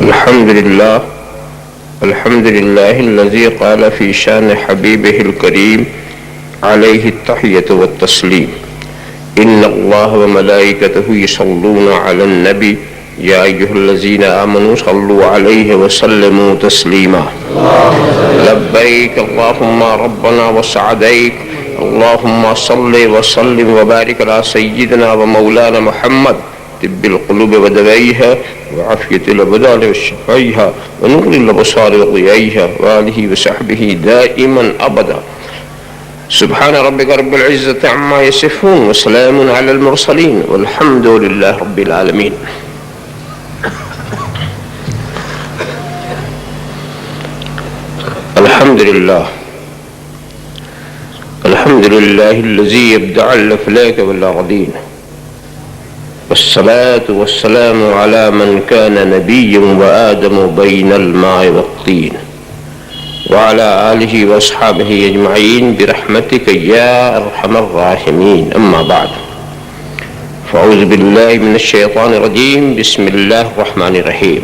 الحمد لله الذي قال في شان حبيبه الكريم عليه التحية والتسليم إن الله وملائكته يصلون على النبي يا أيها الذين آمنوا صلوا عليه وسلموا تسليما لبيك اللهم ربنا وسعديك اللهم صل وسلم وبارك على سيدنا ومولانا محمد طب القلوب ودوائها وعافية الأبدان وشفائها ونور الأبصار وضيائها وآله وصحبه دائما أبدا سبحان ربك رب العزة عما يصفون وسلام على المرسلين والحمد لله رب العالمين. الحمد لله الذي يبدع الأفلاك والأرضين والصلاة والسلام على من كان نبيا وآدم بين الماء والطين وعلى آله وأصحابه أجمعين برحمتك يا أرحم الراحمين. أما بعد فأعوذ بالله من الشيطان الرجيم بسم الله الرحمن الرحيم.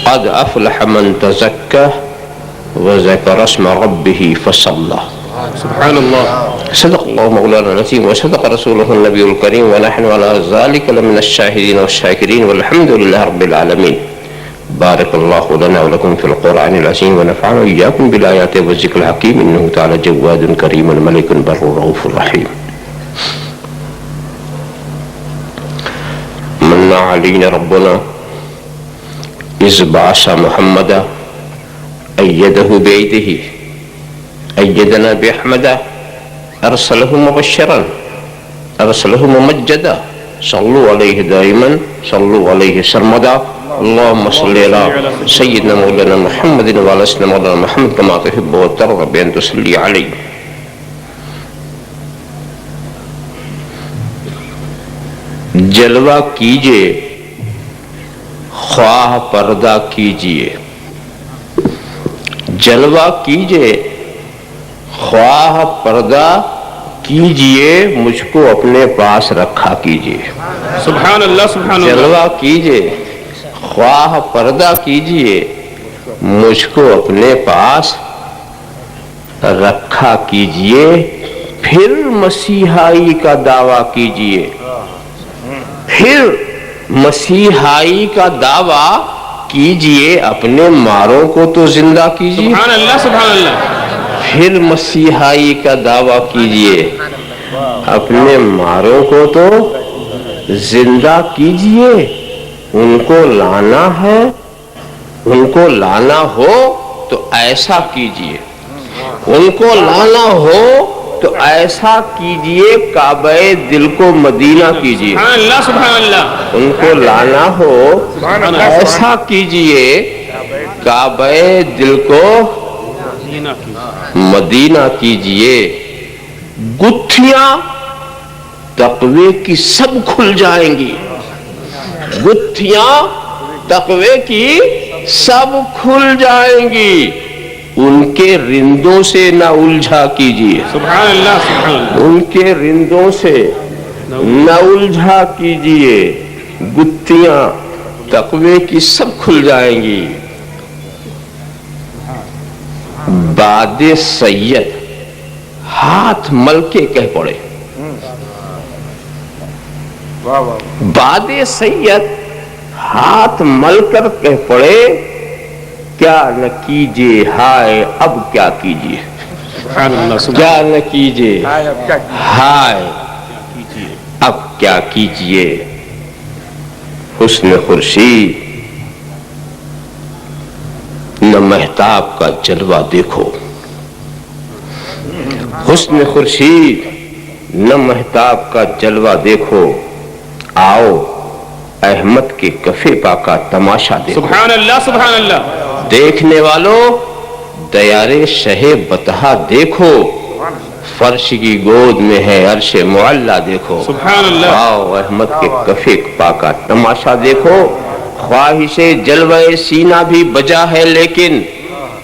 قد أفلح من تزكى وذكر اسم ربه فصلى. سبحان الله. صدق الله مولانا العظيم وصدق رسوله النبي الكريم ونحن على ذلك لمن الشاهدين والشاكرين والحمد لله رب العالمين. بارك الله لنا ولكم في القرآن العظيم ونفعنا وإياكم بالآيات والذكر الحكيم إنه تعالى جواد كريم ملك بر رؤوف رحيم. من علينا ربنا إذ بعث محمدا أيده بيده أيدنا بأحمد أرسله مبشرا أرسله ممجدا صلوا عليه دائما صلوا عليه سرمدا اللهم صل على سيدنا مولانا محمد وعلى سيدنا مولانا محمد كما تحب وترضى بأن تصلي عليه. جلوہ کیجئے خواہ پردہ کیجئے جلوہ کیجئے خواہ پردہ کیجئے مجھ کو اپنے پاس رکھا کیجئے. سبحان اللہ سبحان اللہ. جلوہ کیجئے خواہ پردہ کیجئے مجھ کو اپنے پاس رکھا کیجئے پھر مسیحائی کا دعویٰ کیجئے پھر مسیحائی کا دعویٰ کیجئے اپنے ماروں کو تو زندہ کیجئے. سبحان اللہ سبحان اللہ. پھر مسیحائی کا دعویٰ کیجئے اپنے ماروں کو تو زندہ کیجئے. ان کو لانا ہے ان کو لانا ہو تو ایسا کیجئے ان کو لانا ہو تو ایسا کیجئے کعبہ دل کو مدینہ کیجئے. سبحان اللہ سبحان اللہ. ان کو لانا ہو ایسا کیجئے کعبہ دل کو مدینہ کیجئے. گتھیاں تقوی کی سب کھل جائیں گی گتھیاں تقوی کی سب کھل جائیں گی. ان کے رندوں سے نہ الجھا کیجئے. سبحان اللہ سبحان اللہ. ان کے رندوں سے نہ الجھا کیجئے. گتھیاں تقوی کی سب کھل جائیں گی. باد سید ہاتھ مل کے کہہ پڑے باد سید ہاتھ مل کر کہہ پڑے کیا نہ کیجئے ہائے اب کیا کیجئے. کیا نہ کیجئے ہائے اب کیا کیجئے. حسن خورشید نہ مہتاب کا جلوہ دیکھو حسن خورشید نہ مہتاب کا جلوہ دیکھو. آؤ احمد کے کفے پا کا تماشا دیکھو. سبحان اللہ سبحان اللہ. دیکھنے والوں دیار شہ بطحا دیکھو فرش کی گود میں ہے عرش معلا دیکھو. سبحان اللہ. آؤ احمد کے کفے پا کا تماشا دیکھو. خواہش جلوہ سینہ بھی بجا ہے لیکن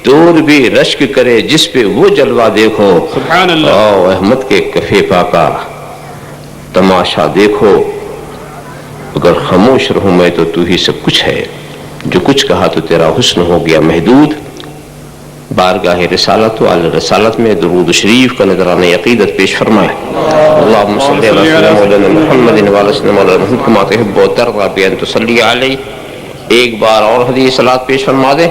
دور بھی رشک کرے جس پہ وہ جلوہ دیکھو. سبحان اللہ. آؤ احمد کے کفے پا کا تماشا دیکھو. اگر خاموش رہوں میں تو تو ہی سب کچھ ہے. جو کچھ کہا تو تیرا حسن ہو گیا محدود. بارگاہ رسالت و علی رسالت میں درود شریف کا نذرانہ عقیدت پیش فرمائے. اللہم صلی علی سیدنا مولانا محمد وعلی سیدنا مولانا محمد کما تحب و ترضی بان تصلی علیہ. ایک بار اور حدیث صلاۃ پیش فرما دے.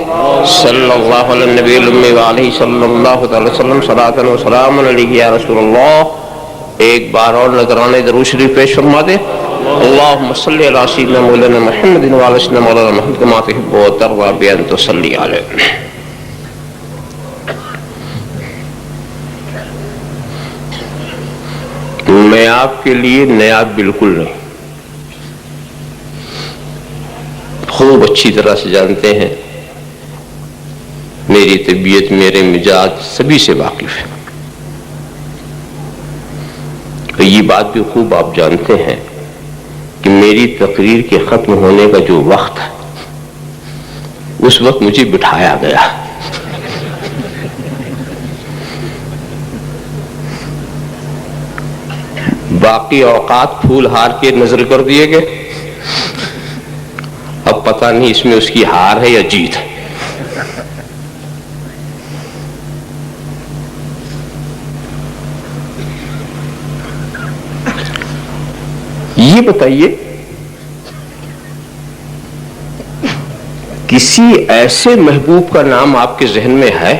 صلی اللہ علی النبی الامی وعلیہ صلی اللہ تعالی وسلم صلاۃ و سلام علیہ یا رسول اللہ. ایک بار اور نذرانہ درود شریف پیش فرما دے. اللہم صلی علی سیدنا مولانا محمد وعلی سیدنا مولانا محمد کما تحب و ترضی بان تصلی علیہ. میں آپ کے لیے نیا بالکل نہیں، خوب اچھی طرح سے جانتے ہیں، میری طبیعت میرے مزاج سبھی سے واقف ہے. اور یہ بات بھی خوب آپ جانتے ہیں کہ میری تقریر کے ختم ہونے کا جو وقت ہے اس وقت مجھے بٹھایا گیا. باقی اوقات پھول ہار کے نظر کر دیے گئے. اب پتہ نہیں اس میں اس کی ہار ہے یا جیت ہے. یہ بتائیے کسی ایسے محبوب کا نام آپ کے ذہن میں ہے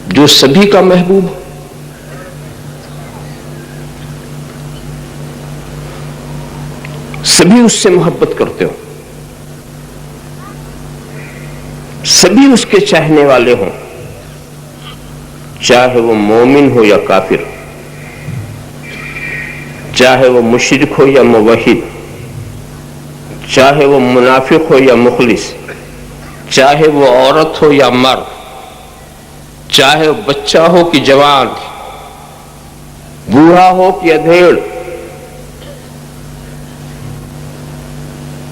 جو سبھی کا محبوب ہو؟ سبھی اس سے محبت کرتے ہو، سبھی اس کے چاہنے والے ہوں، چاہے وہ مومن ہو یا کافر، چاہے وہ مشرک ہو یا موحد، چاہے وہ منافق ہو یا مخلص، چاہے وہ عورت ہو یا مرد، چاہے وہ بچہ ہو کہ جوان، بوڑھا ہو کہ ادھیڑ،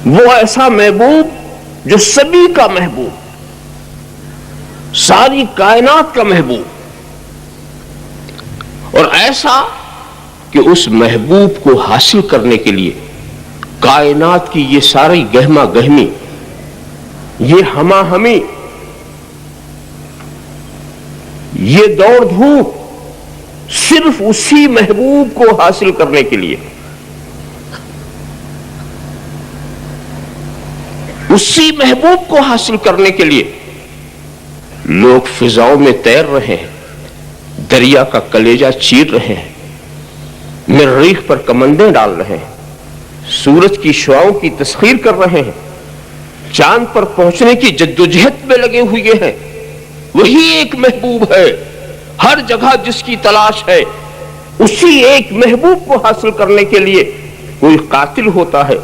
وہ ایسا محبوب جو سبھی کا محبوب، ساری کائنات کا محبوب، اور ایسا کہ اس محبوب کو حاصل کرنے کے لیے کائنات کی یہ ساری گہما گہمی، یہ ہما ہمی، یہ دوڑ دھوپ صرف اسی محبوب کو حاصل کرنے کے لیے، اسی محبوب کو حاصل کرنے کے لیے لوگ فضاؤں میں تیر رہے ہیں، دریا کا کلیجہ چیر رہے ہیں، مریخ پر کمندیں ڈال رہے ہیں، سورج کی شعاؤں کی تسخیر کر رہے ہیں، چاند پر پہنچنے کی جدوجہد میں لگے ہوئے ہیں. وہی ایک محبوب ہے، ہر جگہ جس کی تلاش ہے. اسی ایک محبوب کو حاصل کرنے کے لیے کوئی قاتل ہوتا ہے،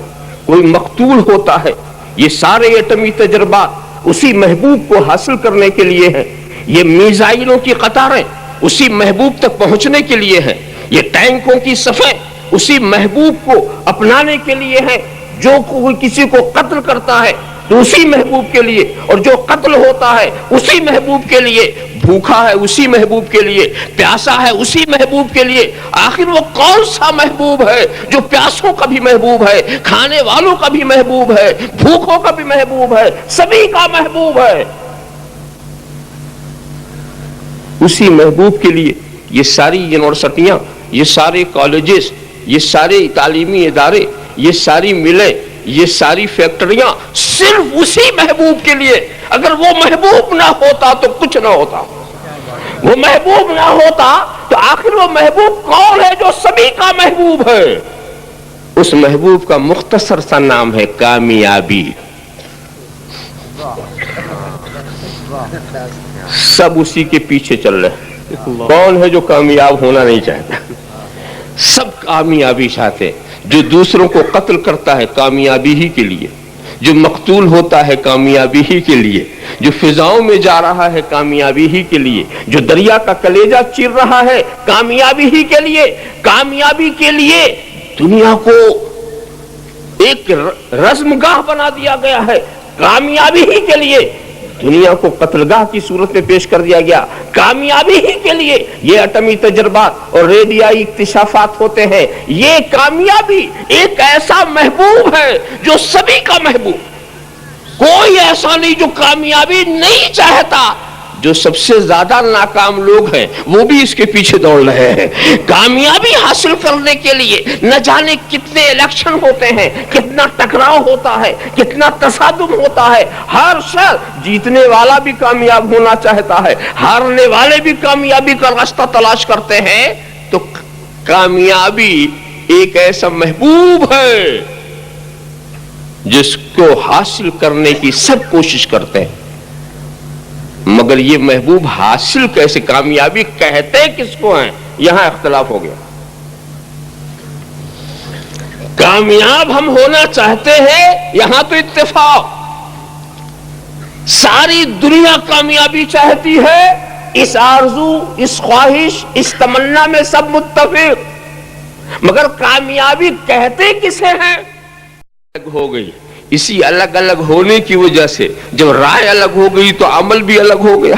کوئی مقتول ہوتا ہے. یہ سارے ایٹمی تجربات اسی محبوب کو حاصل کرنے کے لیے ہیں. یہ میزائلوں کی قطاریں اسی محبوب تک پہنچنے کے لیے ہیں. یہ ٹینکوں کی صفیں اسی محبوب کو اپنانے کے لیے ہیں. جو کوئی کسی کو قتل کرتا ہے تو اسی محبوب کے لیے، اور جو قتل ہوتا ہے اسی محبوب کے لیے، بھوکا ہے اسی محبوب کے لیے، پیاسا ہے اسی محبوب کے لیے. آخر وہ کون سا محبوب ہے جو پیاسوں کا بھی محبوب ہے، کھانے والوں کا بھی محبوب ہے، بھوکوں کا بھی محبوب ہے، سبھی کا محبوب ہے؟ اسی محبوب کے لیے یہ ساری یونیورسٹیاں، یہ سارے کالجز، یہ سارے تعلیمی ادارے، یہ ساری ملیں، یہ ساری فیکٹریاں صرف اسی محبوب کے لیے. اگر وہ محبوب نہ ہوتا تو کچھ نہ ہوتا. وہ محبوب نہ ہوتا تو آخر وہ محبوب کون ہے جو سبھی کا محبوب ہے؟ اس محبوب کا مختصر سا نام ہے کامیابی. سب اسی کے پیچھے چل رہے. کون ہے جو کامیاب ہونا نہیں چاہتا؟ سب کامیابی چاہتے. جو دوسروں کو قتل کرتا ہے کامیابی ہی کے لیے، جو مقتول ہوتا ہے کامیابی ہی کے لیے، جو فضاؤں میں جا رہا ہے کامیابی ہی کے لیے، جو دریا کا کلیجہ چیر رہا ہے کامیابی ہی کے لیے. کامیابی کے لیے دنیا کو ایک رزمگاہ بنا دیا گیا ہے. کامیابی ہی کے لیے دنیا کو قتل گاہ کی صورت میں پیش کر دیا گیا. کامیابی ہی کے لیے یہ ایٹمی تجربات اور ریڈیائی اکتشافات ہوتے ہیں. یہ کامیابی ایک ایسا محبوب ہے جو سبھی کا محبوب. کوئی ایسا نہیں جو کامیابی نہیں چاہتا. جو سب سے زیادہ ناکام لوگ ہیں وہ بھی اس کے پیچھے دوڑ رہے ہیں. کامیابی حاصل کرنے کے لیے نہ جانے کتنے الیکشن ہوتے ہیں, کتنا ٹکراؤ ہوتا ہے, کتنا تصادم ہوتا ہے. ہر شخص, جیتنے والا بھی کامیاب ہونا چاہتا ہے, ہارنے والے بھی کامیابی کا راستہ تلاش کرتے ہیں. تو کامیابی ایک ایسا محبوب ہے جس کو حاصل کرنے کی سب کوشش کرتے ہیں, مگر یہ محبوب حاصل کیسے, کامیابی کہتے کس کو ہیں, یہاں اختلاف ہو گیا. کامیاب ہم ہونا چاہتے ہیں, یہاں تو اتفاق. ساری دنیا کامیابی چاہتی ہے, اس آرزو, اس خواہش, اس تمنا میں سب متفق, مگر کامیابی کہتے کسے ہیں الگ ہو گئی. اسی الگ الگ ہونے کی وجہ سے جب رائے الگ ہو گئی تو عمل بھی الگ ہو گیا,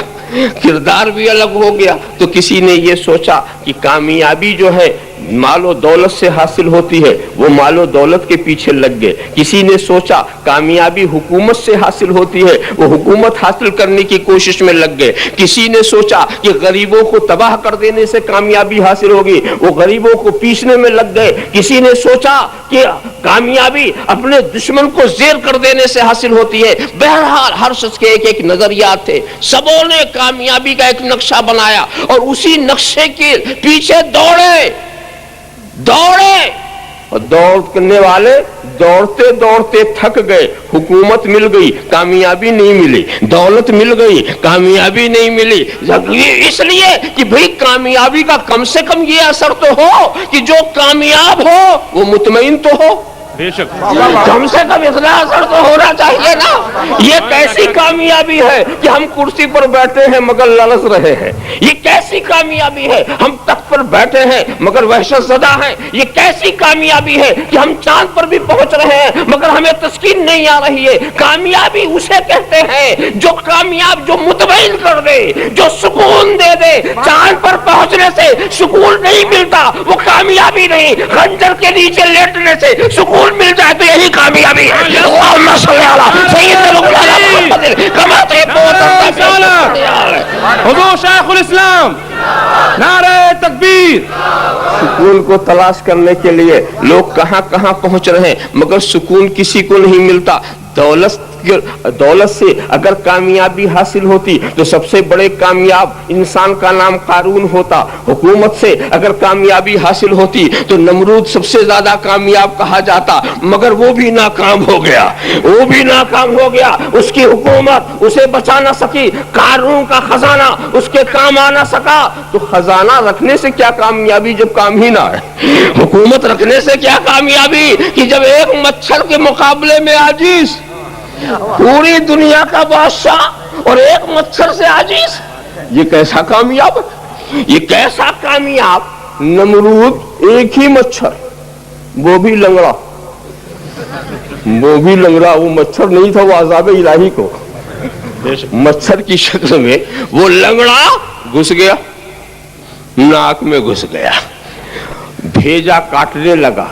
کردار بھی الگ ہو گیا. تو کسی نے یہ سوچا کہ کامیابی جو ہے مال و دولت سے حاصل ہوتی ہے, وہ مال و دولت کے پیچھے لگ گئے. کسی نے سوچا کامیابی حکومت سے حاصل ہوتی ہے, وہ حکومت حاصل کرنے کی کوشش میں لگ گئے. کسی نے سوچا کہ غریبوں کو تباہ کر دینے سے کامیابی حاصل ہوگی, وہ غریبوں کو پیسنے میں لگ گئے. کسی نے سوچا کہ کامیابی اپنے دشمن کو زیر کر دینے سے حاصل ہوتی ہے. بہرحال ہر شخص کے ایک ایک نظریات تھے, سبوں نے کامیابی کا ایک نقشہ بنایا اور اسی نقشے کے پیچھے دوڑے. اور دوڑنے والے دوڑتے دوڑتے تھک گئے. حکومت مل گئی, کامیابی نہیں ملی. دولت مل گئی, کامیابی نہیں ملی. اس لیے کہ بھئی کامیابی کا کم سے کم یہ اثر تو ہو کہ جو کامیاب ہو وہ مطمئن تو ہو. کم سے کم اتنا اثر تو ہونا چاہیے نا. یہ کیسی کامیابی ہے کہ ہم کرسی پر بیٹھے ہیں مگر للچ رہے ہیں. یہ کیسی کامیابی ہے ہم تخت پر بیٹھے ہیں مگر وحشت زدہ ہیں. یہ کیسی کامیابی ہے کہ ہم چاند پر بھی پہنچ رہے ہیں مگر ہمیں تسکین نہیں آ رہی ہے. کامیابی اسے کہتے ہیں جو کامیاب, جو مطمئن کر دے, جو سکون دے دے. چاند پر پہنچنے سے سکون نہیں ملتا, وہ کامیابی نہیں. خنجر کے نیچے لیٹنے سے سکون مل جائے تو یہی کامیابی ہے. اللہم صلی علی سیدنا محمد کما حضور شیخ الاسلام, نعرہ تکبیر. سکون کو تلاش کرنے کے لیے لوگ کہاں کہاں پہنچ رہے ہیں مگر سکون کسی کو نہیں ملتا. دولت سے اگر کامیابی حاصل ہوتی تو سب سے بڑے کامیاب انسان کا نام قارون ہوتا. حکومت سے اگر کامیابی حاصل ہوتی تو نمرود سب سے زیادہ کامیاب کہا جاتا, مگر وہ بھی ناکام ہو گیا. اس کی حکومت اسے بچا نہ سکی. قارون کا خزانہ اس کے کام آ نہ سکا. تو خزانہ رکھنے سے کیا کامیابی جب کام ہی نہ ہے. حکومت رکھنے سے کیا کامیابی کہ جب ایک مچھر کے مقابلے میں عاجز, پوری دنیا کا بادشاہ اور ایک مچھر سے عاجز. یہ کیسا کامیاب, یہ کیسا کامیاب. نمرود ایک ہی مچھر, وہ بھی لنگڑا, وہ مچھر نہیں تھا, وہ عذاب الہی کو مچھر کی شکل میں وہ لنگڑا گھس گیا, ناک میں گھس گیا, بھیجا کاٹنے لگا.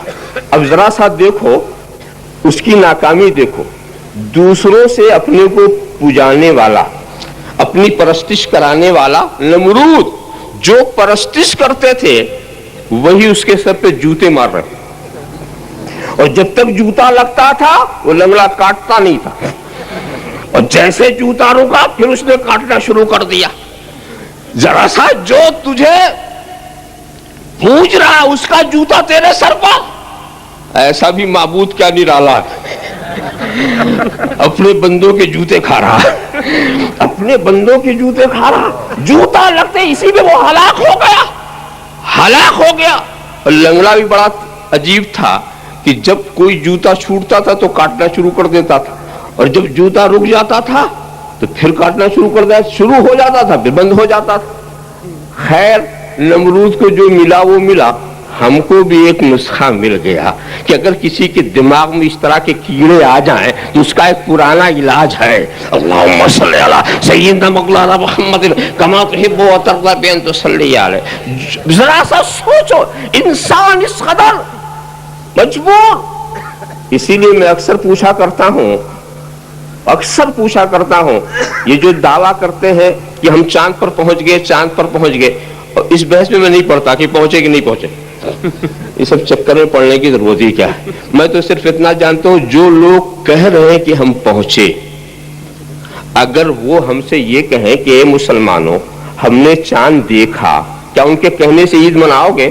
اب ذرا سا دیکھو اس کی ناکامی دیکھو. دوسروں سے اپنے کو پجانے والا, اپنی پرستش کرانے والا نمرود, جو پرستش کرتے تھے وہی اس کے سر پہ جوتے مار رہے, اور جب تک جوتا لگتا تھا وہ لنگڑا کاٹتا نہیں تھا, اور جیسے جوتا رکا پھر اس نے کاٹنا شروع کر دیا. ذرا سا جو تجھے پوچھ رہا اس کا جوتا تیرے سر پر, ایسا بھی معبود کیا نرالا ہے, اپنے بندوں کے جوتے کھا رہا, اپنے بندوں کے جوتے کھا رہا. جوتا لگتے اسی میں وہ ہلاک ہو گیا. اور لنگڑا بھی بڑا عجیب تھا کہ جب کوئی جوتا چھوٹتا تھا تو کاٹنا شروع کر دیتا تھا, اور جب جوتا رک جاتا تھا تو پھر کاٹنا شروع ہو جاتا تھا, پھر بند ہو جاتا تھا. خیر, نمرود کو جو ملا وہ ملا. ہم کو بھی ایک نسخہ مل گیا کہ اگر کسی کے دماغ میں اس طرح کے کیڑے آ جائیں تو اس کا ایک پرانا علاج ہے. اللہم صلی علی سیدنا مولانا محمد کما تحب و ترضی بین تصلی علیہ. ذرا سا سوچو, انسان اس قدر مجبور. اسی لیے میں اکثر پوچھا کرتا ہوں اکثر پوچھا کرتا ہوں یہ جو دعویٰ کرتے ہیں کہ ہم چاند پر پہنچ گئے اور اس بحث میں نہیں پڑھتا کہ پہنچے کہ نہیں پہنچے، یہ سب چکر میں پڑھنے کی ضرورت ہی کیا ہے. میں تو صرف اتنا جانتا ہوں جو لوگ کہہ رہے ہیں کہ ہم پہنچے، اگر وہ ہم سے یہ کہیں کہ اے مسلمانوں ہم نے چاند دیکھا، کیا ان کے کہنے سے عید مناؤ گے؟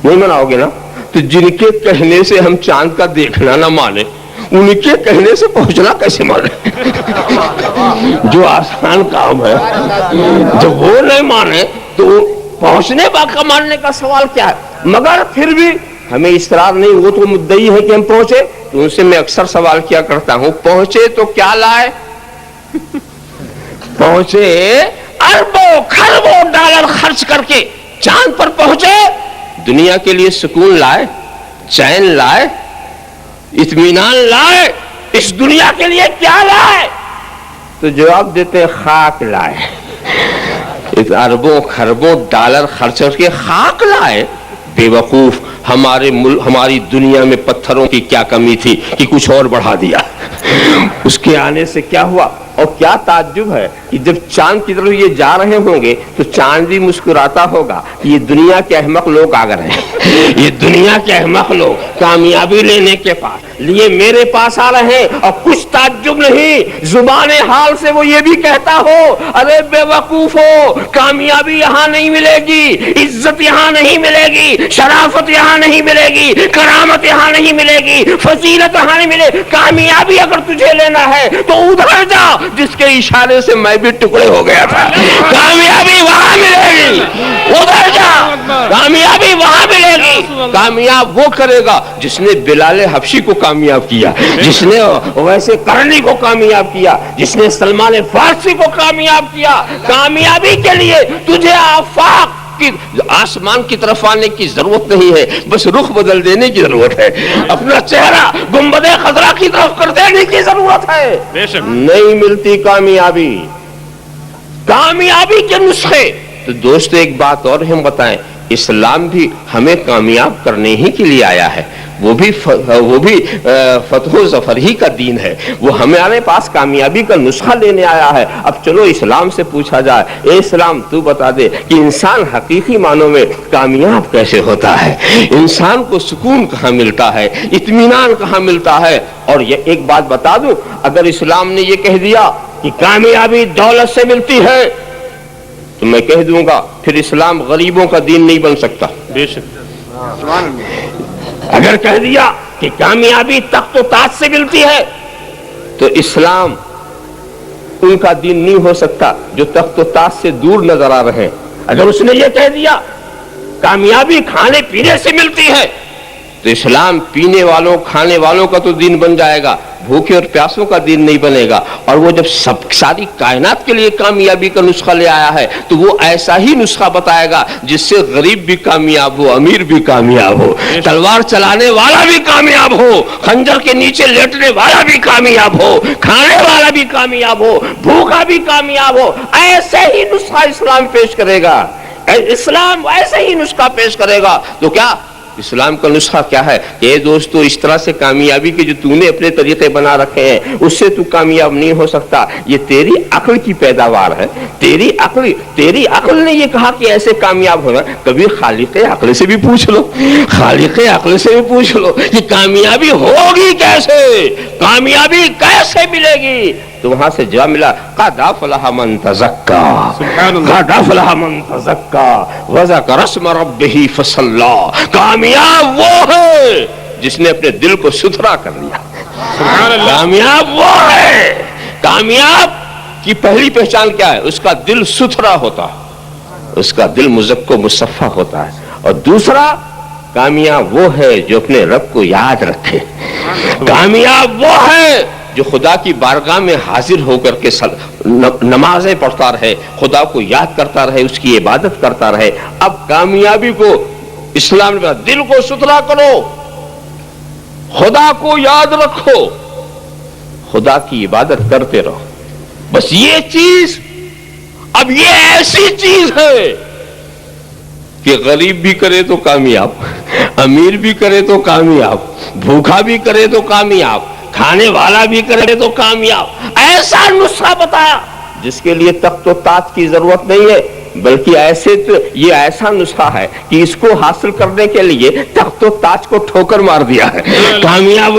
نہیں مناؤ گے نا. تو جن کے کہنے سے ہم چاند کا دیکھنا نہ مانے ان کے کہنے سے پہنچنا کیسے مانے؟ جو آسان کام ہے جب وہ نہیں مانے تو پہنچنے کا ماننے کا سوال کیا ہے؟ مگر پھر بھی ہمیں اصرار نہیں، وہ تو مدعی ہے کہ ہم پہنچے. تو ان سے میں اکثر سوال کیا کرتا ہوں پہنچے تو کیا لائے؟ پہنچے اربوں خربوں ڈالر خرچ کر کے چاند پر پہنچے، دنیا کے لیے سکون لائے، چین لائے، اطمینان لائے، اس دنیا کے لیے کیا لائے؟ تو جواب دیتے ہیں خاک لائے. اربوں خربوں ڈالر خرچ کر کے خاک لائے. بے وقوف، ہماری دنیا میں پتھروں کی کیا کمی تھی کہ کچھ اور بڑھا دیا. اس کے آنے سے کیا ہوا؟ اور کیا تعجب ہے کہ جب چاند کی طرف یہ جا رہے ہوں گے تو چاند بھی مسکراتا ہوگا. یہ دنیا کے احمق لوگ آ گئے ہیں، یہ دنیا کے احمق لوگ کامیابی لینے کے لیے میرے پاس آ رہے ہیں. اور کچھ تعجب نہیں، زبان حال سے وہ یہ بھی کہتا ہو ارے بے وقوف ہو، کامیابی یہاں نہیں ملے گی، عزت یہاں نہیں ملے گی، شرافت یہاں نہیں ملے گی، کرامت یہاں نہیں ملے گی، فضیلت یہاں نہیں ملے گی. کامیابی اگر تجھے لینا ہے تو ادھر جا جس کے اشارے سے میں بھی ٹکڑے ہو گیا تھا. کامیابی وہاں ملے گی، ادھر جا، کامیابی وہاں ملے گی. کامیاب وہ کرے گا جس نے بلال حبشی کو کامیاب کیا، جس نے ویسے کرنی کو کامیاب کیا، جس نے سلمان فارسی کو کامیاب کیا. کامیابی کے لیے تجھے آفاق آسمان کی طرف آنے کی ضرورت نہیں ہے، بس رخ بدل دینے کی ضرورت ہے، اپنا چہرہ گنبد خضرا کی طرف کر دینے کی ضرورت ہے. نہیں ملتی کامیابی، کامیابی کے نسخے. تو دوستو ایک بات اور ہم بتائیں، اسلام بھی ہمیں کامیاب کرنے ہی کے لیے آیا ہے، وہ بھی فتح و ظفر ہی کا دین ہے، وہ ہمارے پاس کامیابی کا نسخہ لینے آیا ہے. اب چلو اسلام سے پوچھا جائے، اے اسلام تو بتا دے کہ انسان حقیقی معنوں میں کامیاب کیسے ہوتا ہے، انسان کو سکون کہاں ملتا ہے، اطمینان کہاں ملتا ہے. اور یہ ایک بات بتا دوں، اگر اسلام نے یہ کہہ دیا کہ کامیابی دولت سے ملتی ہے تو میں کہہ دوں گا پھر اسلام غریبوں کا دین نہیں بن سکتا. بے شک. اگر کہہ دیا کہ کامیابی تخت و تاج سے ملتی ہے تو اسلام ان کا دین نہیں ہو سکتا جو تخت و تاج سے دور نظر آ رہے ہیں. اگر اس نے یہ کہہ دیا کامیابی کھانے پینے سے ملتی ہے تو اسلام پینے والوں کھانے والوں کا تو دین بن جائے گا، بھوکے اور پیاسوں کا دین نہیں بنے گا. اور وہ جب ساری کائنات کے لیے کامیابی کا نسخہ لے آیا ہے تو وہ ایسا ہی نسخہ بتائے گا جس سے غریب بھی کامیاب ہو، امیر بھی کامیاب ہو، تلوار چلانے والا بھی کامیاب ہو، خنجر کے نیچے لیٹنے والا بھی کامیاب ہو، کھانے والا بھی کامیاب ہو، بھوکا بھی کامیاب ہو. ایسے ہی نسخہ اسلام پیش کرے گا، اسلام ایسے ہی نسخہ پیش کرے گا. تو کیا اسلام کا نسخہ کیا ہے؟ اے دوستو، اس طرح سے کامیابی کے جو تو نے اپنے طریقے بنا رکھے ہیں اس سے تو کامیاب نہیں ہو سکتا. یہ تیری عقل کی پیداوار ہے، تیری عقل نے یہ کہا کہ ایسے کامیاب ہونا. کبھی خالق عقل سے بھی پوچھ لو، خالق عقل سے بھی پوچھ لو کہ کامیابی ہوگی کیسے، کامیابی کیسے ملے گی. تو وہاں سے جواب ملا قد افلح من تزکا، قد افلح من تزکا وذکر اسم ربہ فصلی. کامیاب وہ ہے جس نے اپنے دل کو ستھرا کر لیا. کامیاب وہ ہے، کامیاب کی پہلی پہچان کیا ہے؟ اس کا دل ستھرا ہوتا ہے، اس کا دل مزکو مصفا ہوتا ہے. اور دوسرا کامیاب وہ ہے جو اپنے رب کو یاد رکھے. کامیاب وہ ہے جو خدا کی بارگاہ میں حاضر ہو کر کے نمازیں پڑھتا رہے، خدا کو یاد کرتا رہے، اس کی عبادت کرتا رہے. اب کامیابی کو اسلام نے دل کو ستھرا کرو، خدا کو یاد رکھو، خدا کی عبادت کرتے رہو. بس یہ چیز، اب یہ ایسی چیز ہے کہ غریب بھی کرے تو کامیاب، امیر بھی کرے تو کامیاب، بھوکا بھی کرے تو کامیاب، کھانے والا بھی کرے تو کامیاب. ایسا نسخہ بتایا جس کے لیے تخت و تاج کی ضرورت نہیں ہے، بلکہ یہ ایسا نسخہ ہے کہ اس کو حاصل کرنے کے لیے تخت و تاج کو ٹھوکر مار دیا ہے. کامیاب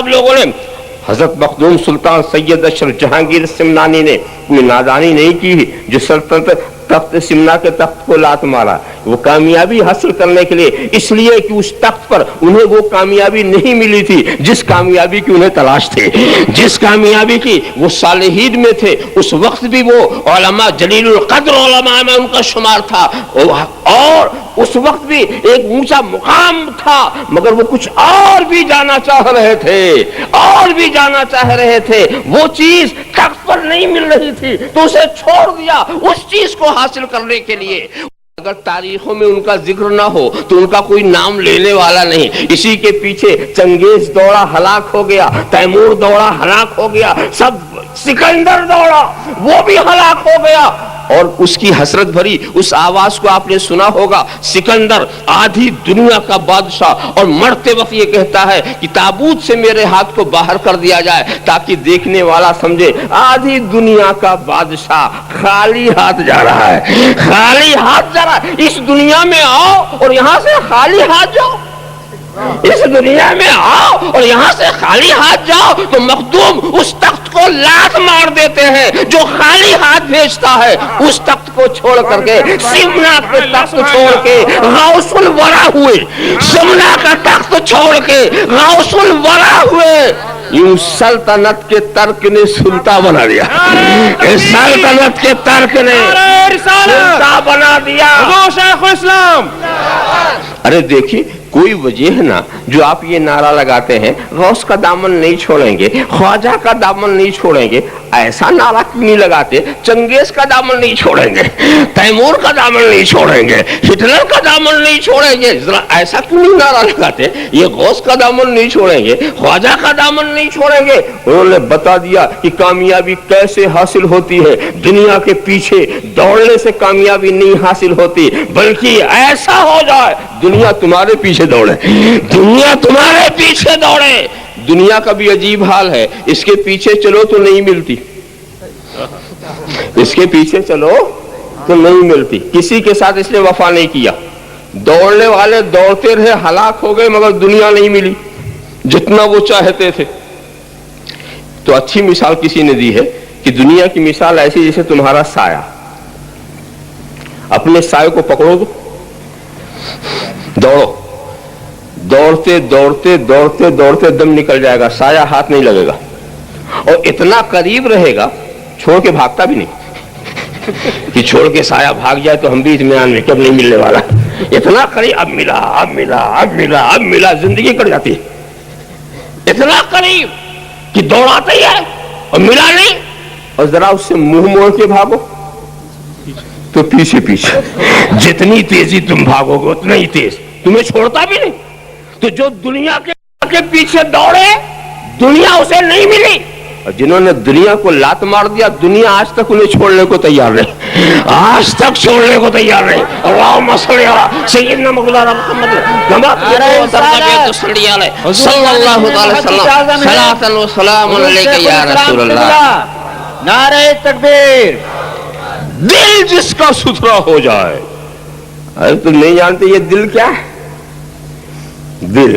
لوگوں نے حضرت مخدوم سلطان سید اشرف جہانگیر سمنانی نے کوئی نادانی نہیں کی جو سلطنت تخت سمنا کے تخت کو لات مارا. وہ کامیابی حاصل کرنے کے لیے اس لیے کہ اس تخت پر انہیں وہ کامیابی نہیں ملی تھی جس کامیابی کی انہیں تلاش تھی، جس کامیابی کی وہ صالحین میں تھے. اس وقت بھی وہ علماء جلیل القدر علماء میں ان کا شمار تھا، اور اس وقت بھی ایک اونچا مقام تھا، مگر وہ کچھ اور بھی جانا چاہ رہے تھے. وہ چیز تخت پر نہیں مل رہی تھی تو اسے چھوڑ دیا اس چیز کو حاصل کرنے کے لیے. اگر تاریخوں میں ان کا ذکر نہ ہو تو ان کا کوئی نام لینے والا نہیں. اسی کے پیچھے چنگیز دوڑا ہلاک ہو گیا، تیمور دوڑا ہلاک ہو گیا، سکندر دوڑا وہ بھی ہلاک ہو گیا. اور اس کی حسرت بھری اس آواز کو آپ نے سنا ہوگا، سکندر آدھی دنیا کا بادشاہ، اور مرتے وقت یہ کہتا ہے کہ تابوت سے میرے ہاتھ کو باہر کر دیا جائے تاکہ دیکھنے والا سمجھے آدھی دنیا کا بادشاہ خالی ہاتھ جا رہا ہے. خالی ہاتھ جا رہا ہے. اس دنیا میں آؤ اور یہاں سے خالی ہاتھ جاؤ، اس دنیا میں آؤ اور یہاں سے خالی ہاتھ جاؤ. تو مخدوم اس تخت کو لات مار دیتے ہیں جو خالی ہاتھ بھیجتا ہے. اس تخت کو چھوڑ کر کے سمنا کے تخت چھوڑ کے غوث الورا ہوئے، سمنا کا تخت چھوڑ کے غوث الورا ہوئے. یوں سلطنت کے ترک نے سلطان بنا دیا، سلطنت کے ترک نے سلطان بنا دیا. شیخ الاسلام. ارے دیکھیے کوئی وجہ نہ جو آپ یہ نعرہ لگاتے ہیں غوث کا دامن نہیں چھوڑیں گے، خواجہ کا دامن نہیں چھوڑیں گے. ایسا نعرہ کیوں نہیں لگاتے؟ چنگیز کا دامن نہیں چھوڑیں گے، تیمور کا دامن نہیں چھوڑیں گے، ہٹلر کا دامن نہیں چھوڑیں گے. ذرا ایسا کیوں نہیں نعرہ لگاتے؟ یہ غوث کا دامن نہیں چھوڑیں گے، خواجہ کا دامن نہیں چھوڑیں گے. انہوں نے بتا دیا کہ کامیابی کیسے حاصل ہوتی ہے. دنیا کے پیچھے دوڑنے سے کامیابی نہیں حاصل ہوتی، بلکہ ایسا ہو جائے دنیا تمہارے پیچھے دوڑے، دنیا تمہارے پیچھے دوڑے. دنیا کا بھی عجیب حال ہے، اس کے پیچھے چلو تو نہیں ملتی، اس کے پیچھے چلو تو نہیں ملتی. کسی کے ساتھ اس نے وفا نہیں کیا. دوڑنے والے دوڑتے رہے، ہلاک ہو گئے، مگر دنیا نہیں ملی جتنا وہ چاہتے تھے. تو اچھی مثال کسی نے دی ہے کہ دنیا کی مثال ایسی جیسے تمہارا سایہ. اپنے سائے کو پکڑو تو دوڑو، دوڑتے دوڑتے دوڑتے دوڑتے دم نکل جائے گا، سایہ ہاتھ نہیں لگے گا، اور اتنا قریب رہے گا چھوڑ کے بھاگتا بھی نہیں کہ چھوڑ کے سایہ بھاگ جائے تو ہم بھی اطمینان میں کب نہیں ملنے والا. اتنا قریب، اب ملا اب ملا اب ملا اب ملا، زندگی کٹ جاتی ہے. اتنا قریب کہ دوڑاتا ہی ہے اور ملا نہیں. اور ذرا اس سے منہ موڑ کے بھاگو تو پیچھے پیچھے، جتنی تیزی تم بھاگو گے اتنا ہی تیز، تمہیں چھوڑتا بھی نہیں. تو جو دنیا کے پیچھے دوڑے دنیا اسے نہیں ملی، اور جنہوں نے دنیا کو لات مار دیا دنیا آج تک انہیں چھوڑنے کو تیار نہیں، آج تک چھوڑنے کو تیار نہیں. اللہم صلی علی سیدنا مولانا محمد صلی اللہ علیہ وسلم صلاۃ و سلام علیک یا رسول اللہ. نعرہ تکبیر. دل جس کا ستھرا ہو جائے. ارے تم نہیں جانتے یہ دل کیا ہے؟ دل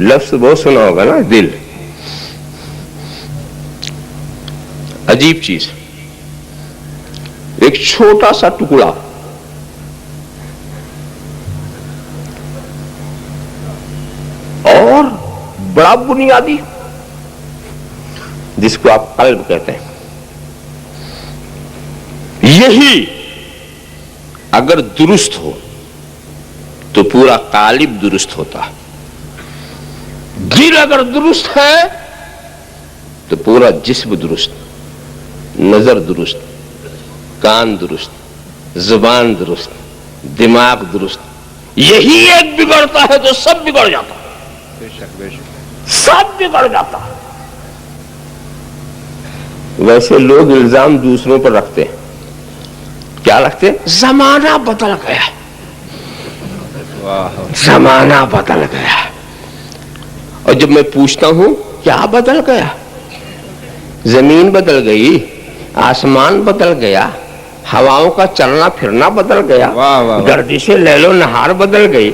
لفظ بہت سنا ہوگا نا. دل عجیب چیز، ایک چھوٹا سا ٹکڑا اور بڑا بنیادی جس کو آپ قلب کہتے ہیں. یہی اگر درست ہو تو پورا قالب درست ہوتا. دل اگر درست ہے تو پورا جسم درست، نظر درست، کان درست، زبان درست، دماغ درست. یہی ایک بگڑتا ہے تو سب بگڑ جاتا، سب بگڑ جاتا. ویسے لوگ الزام دوسروں پر رکھتے ہیں. کیا رکھتے؟ زمانہ بدل گیا، زمانہ بدل گیا. اور جب میں پوچھتا ہوں کیا بدل گیا؟ زمین بدل گئی، آسمان بدل گیا، ہواؤں کا چلنا پھرنا بدل گیا، گردش لیل و نہار بدل گئی،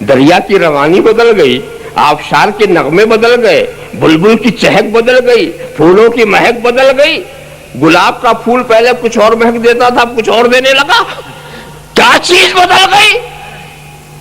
دریا کی روانی بدل گئی، آبشار کے نغمے بدل گئے، بلبل کی چہک بدل گئی، پھولوں کی مہک بدل گئی۔ گلاب کا پھول پہلے کچھ اور مہک دیتا تھا، اب کچھ اور دینے لگا۔ کیا چیز بدل گئی؟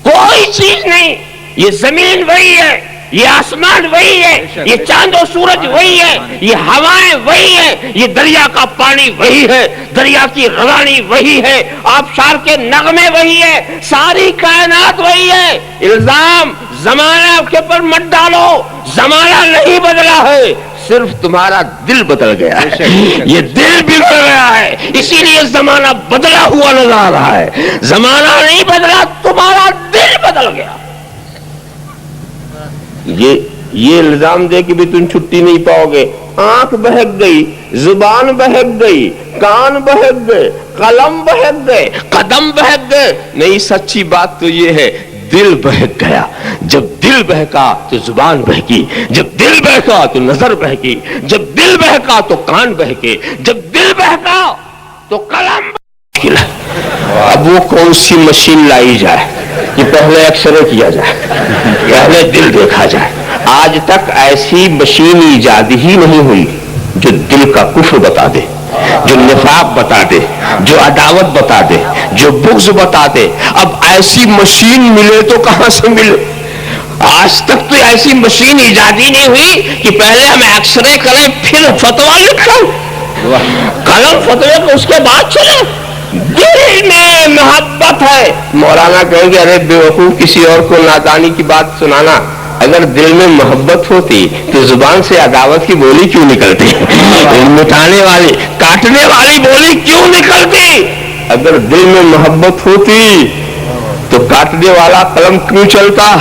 کوئی چیز نہیں۔ یہ زمین وہی ہے، یہ آسمان وہی ہے، یہ چاند و سورج وہی ہے، یہ ہوائیں وہی ہے، یہ دریا کا پانی وہی ہے، دریا کی روانی وہی ہے، آبشار کے نغمے وہی ہے، ساری کائنات وہی ہے۔ الزام زمانہ کے پر مت ڈالو، زمانہ نہیں بدلا ہے، صرف تمہارا دل بدل گیا ہے۔ یہ دل بگڑ گیا ہے، اسی لیے زمانہ بدلا ہوا نظر آ رہا ہے۔ زمانہ نہیں بدلا، تمہارا دل بدل گیا۔ یہ الزام دے کہ بھی تم چھٹی نہیں پاؤ گے۔ آنکھ بہک گئی، زبان بہک گئی، کان بہک گئے، قلم بہک گئے، قدم بہک گئے، نہیں، سچی بات تو یہ ہے دل بہک گیا۔ جب دل بہکا تو زبان بہکی، جب دل بہکا تو نظر بہکی، جب دل بہکا تو کان بہکے، جب دل بہکا تو قلم بہکا۔ اب وہ کون سی مشین لائی جائے کہ پہلے ایکس رے کیا جائے، پہلے دل دیکھا جائے؟ آج تک ایسی مشین ایجاد ہی نہیں ہوئی جو دل کا کفر بتا دے، جو نفاق بتا دے، جو عداوت بتا دے، جو بغض بتا دے۔ اب ایسی مشین ملے تو کہاں سے ملے؟ آج تک تو ایسی مشین ایجاد ہی نہیں ہوئی کہ پہلے ہم ایکس رے کریں پھر فتویٰ لکھیں، قلم فتوے کو اس کے بعد چلے۔ دل میں محبت ہے۔ مولانا کہیں گے ارے بیوقوف، کسی اور کو نادانی کی بات سنانا۔ اگر دل میں محبت ہوتی تو زبان سے عداوت کی بولی کیوں نکلتی؟ مٹانے والی، کاٹنے والی بولی کیوں نکلتی؟ اگر دل میں محبت ہوتی تو کاٹنے والا قلم کیوں چلتا؟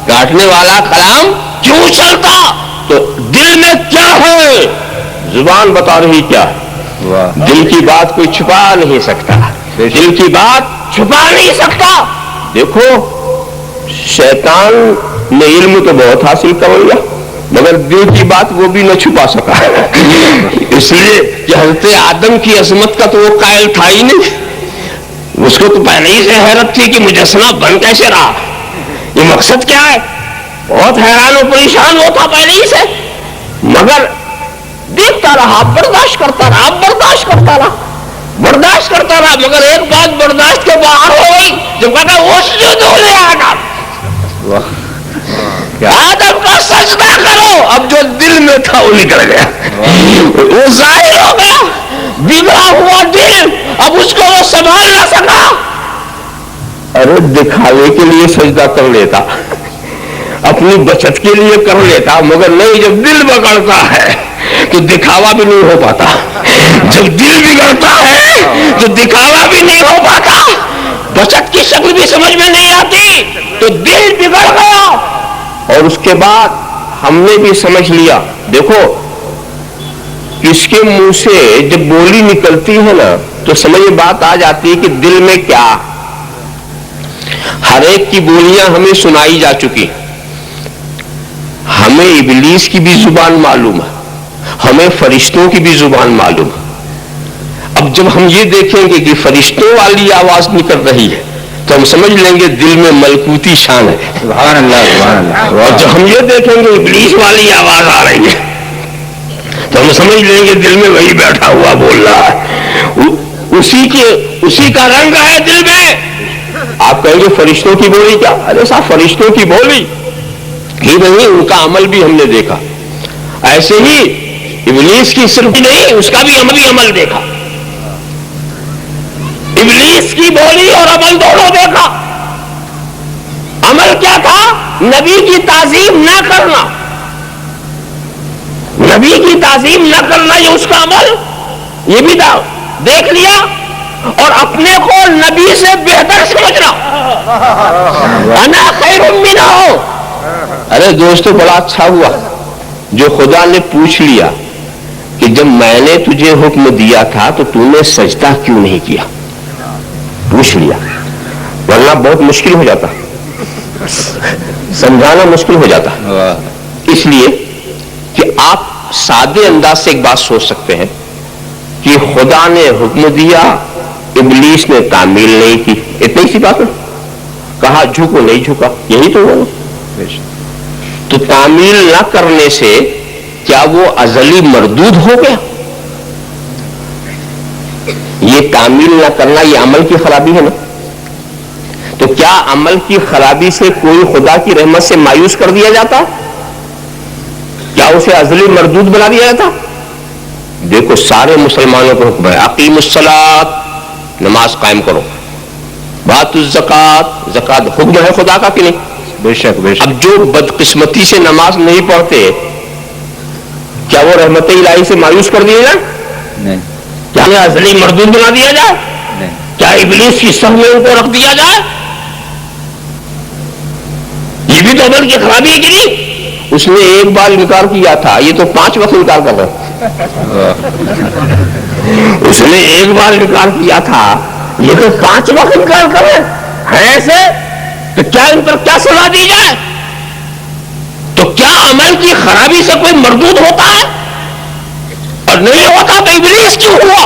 کاٹنے والا قلم کیوں چلتا؟ تو دل میں کیا ہے؟ زبان بتا رہی کیا؟ دل کی بات کوئی چھپا نہیں سکتا، دل کی بات چھپا نہیں سکتا۔ دیکھو، شیطان نے علم تو بہت حاصل کر لیا مگر دل کی بات وہ بھی نہ چھپا سکا، اس لیے کہ حضرت آدم کی عظمت کا تو وہ قائل تھا ہی نہیں۔ اس کو تو پہلے ہی سے حیرت تھی کہ مجسمہ بن کیسے رہا، یہ مقصد کیا ہے، بہت حیران و پریشان ہوتا پہلے ہی سے، مگر دیکھتا رہا، برداشت کرتا رہا، برداشت کرتا رہا، برداشت کرتا رہا، مگر ایک بات برداشت کے باہر ہو گئی، جب کہتا اسجدوا لآدم، آدم کا سجدہ کرو۔ اب جو دل میں تھا وہ نکل گیا، وہ ظاہر ہو گیا، بگڑا ہوا دل، اب اس کو وہ سنبھال نہ سکا۔ ارے دکھاوے کے لیے سجدہ کر لیتا، اپنی بچت کے لیے کر لیتا، مگر نہیں، جب دل بگڑتا ہے تو دکھاوا بھی نہیں ہو پاتا، جب دل بگڑتا ہے تو دکھاوا بھی نہیں ہو پاتا، بچت کی شکل بھی سمجھ میں نہیں آتی، تو دل بگڑ گیا۔ اور اس کے بعد ہم نے بھی سمجھ لیا، دیکھو اس کے منہ سے جب بولی نکلتی ہے نا تو سمجھ بات آ جاتی ہے کہ دل میں کیا۔ ہر ایک کی بولیاں ہمیں سنائی جا چکی، ہمیں ابلیس کی بھی زبان معلوم ہے، ہمیں فرشتوں کی بھی زبان معلوم ہے۔ اب جب ہم یہ دیکھیں گے کہ فرشتوں والی آواز نکل رہی ہے تو ہم سمجھ لیں گے دل میں ملکوتی شان ہے، سبحان اللہ سبحان اللہ۔ اور جب ہم یہ دیکھیں گے ابلیس والی آواز آ رہی ہے تو ہم سمجھ لیں گے دل میں وہی بیٹھا ہوا بول رہا ہے، اسی کا رنگ ہے دل میں۔ آپ کہیں گے فرشتوں کی بولی کیا؟ ارے صاحب فرشتوں کی بولی ہی نہیں، ان کا عمل بھی ہم نے دیکھا، ایسے ہی ابلیس کی صرف نہیں، اس کا بھی عمل دیکھا، ابلیس کی بولی اور عمل دونوں دیکھا۔ عمل کیا تھا؟ نبی کی تعظیم نہ کرنا، نبی کی تعظیم نہ کرنا، یہ اس کا عمل، یہ بھی دیکھ لیا، اور اپنے کو نبی سے بہتر سمجھنا، انا خیر منہ۔ ارے دوستو بڑا اچھا ہوا جو خدا نے پوچھ لیا کہ جب میں نے تجھے حکم دیا تھا تو تو نے سجدہ کیوں نہیں کیا، پوچھ لیا، ورنہ بہت مشکل ہو جاتا، سمجھانا مشکل ہو جاتا۔ اس لیے کہ آپ سادے انداز سے ایک بات سوچ سکتے ہیں کہ خدا نے حکم دیا، ابلیس نے تعمیل نہیں کی، اتنی سی بات ہے، کہا جھکو نہیں جھکا، یہی تو ہوا۔ تو تعمیل نہ کرنے سے کیا وہ ازلی مردود ہو گیا؟ یہ تعمیل نہ کرنا یہ عمل کی خرابی ہے نا؟ تو کیا عمل کی خرابی سے کوئی خدا کی رحمت سے مایوس کر دیا جاتا؟ کیا اسے ازلی مردود بنا دیا جاتا؟ دیکھو سارے مسلمانوں کو حکم ہے اقیم الصلاۃ، نماز قائم کرو، بات الزکات، زکات حکم ہے خدا کا کہ نہیں؟ بے شک بے شک۔ اب جو بدقسمتی سے نماز نہیں پڑھتے کیا وہ رحمت الہی سے مایوس کر دیے جائیں؟ نہیں کیا انہیں ازلی مردود بنا دیا جائے؟ نہیں۔ کیا ابلیس کی صف میں ان کو رکھ دیا جائے؟ یہ بھی تو عمل کی خرابی ہے کہ نہیں؟ اس نے ایک بار انکار کیا تھا، یہ تو 5 وقت انکار کر رہا ہے۔ اس نے ایک بار انکار کیا تھا، یہ تو 5 وقت انکار کر رہے ہیں ایسے، تو کیا ان پر کیا سزا دی جائے؟ تو کیا عمل کی خرابی سے کوئی مردود ہوتا ہے؟ اور نہیں ہوتا تو ابلیس کیوں ہوا؟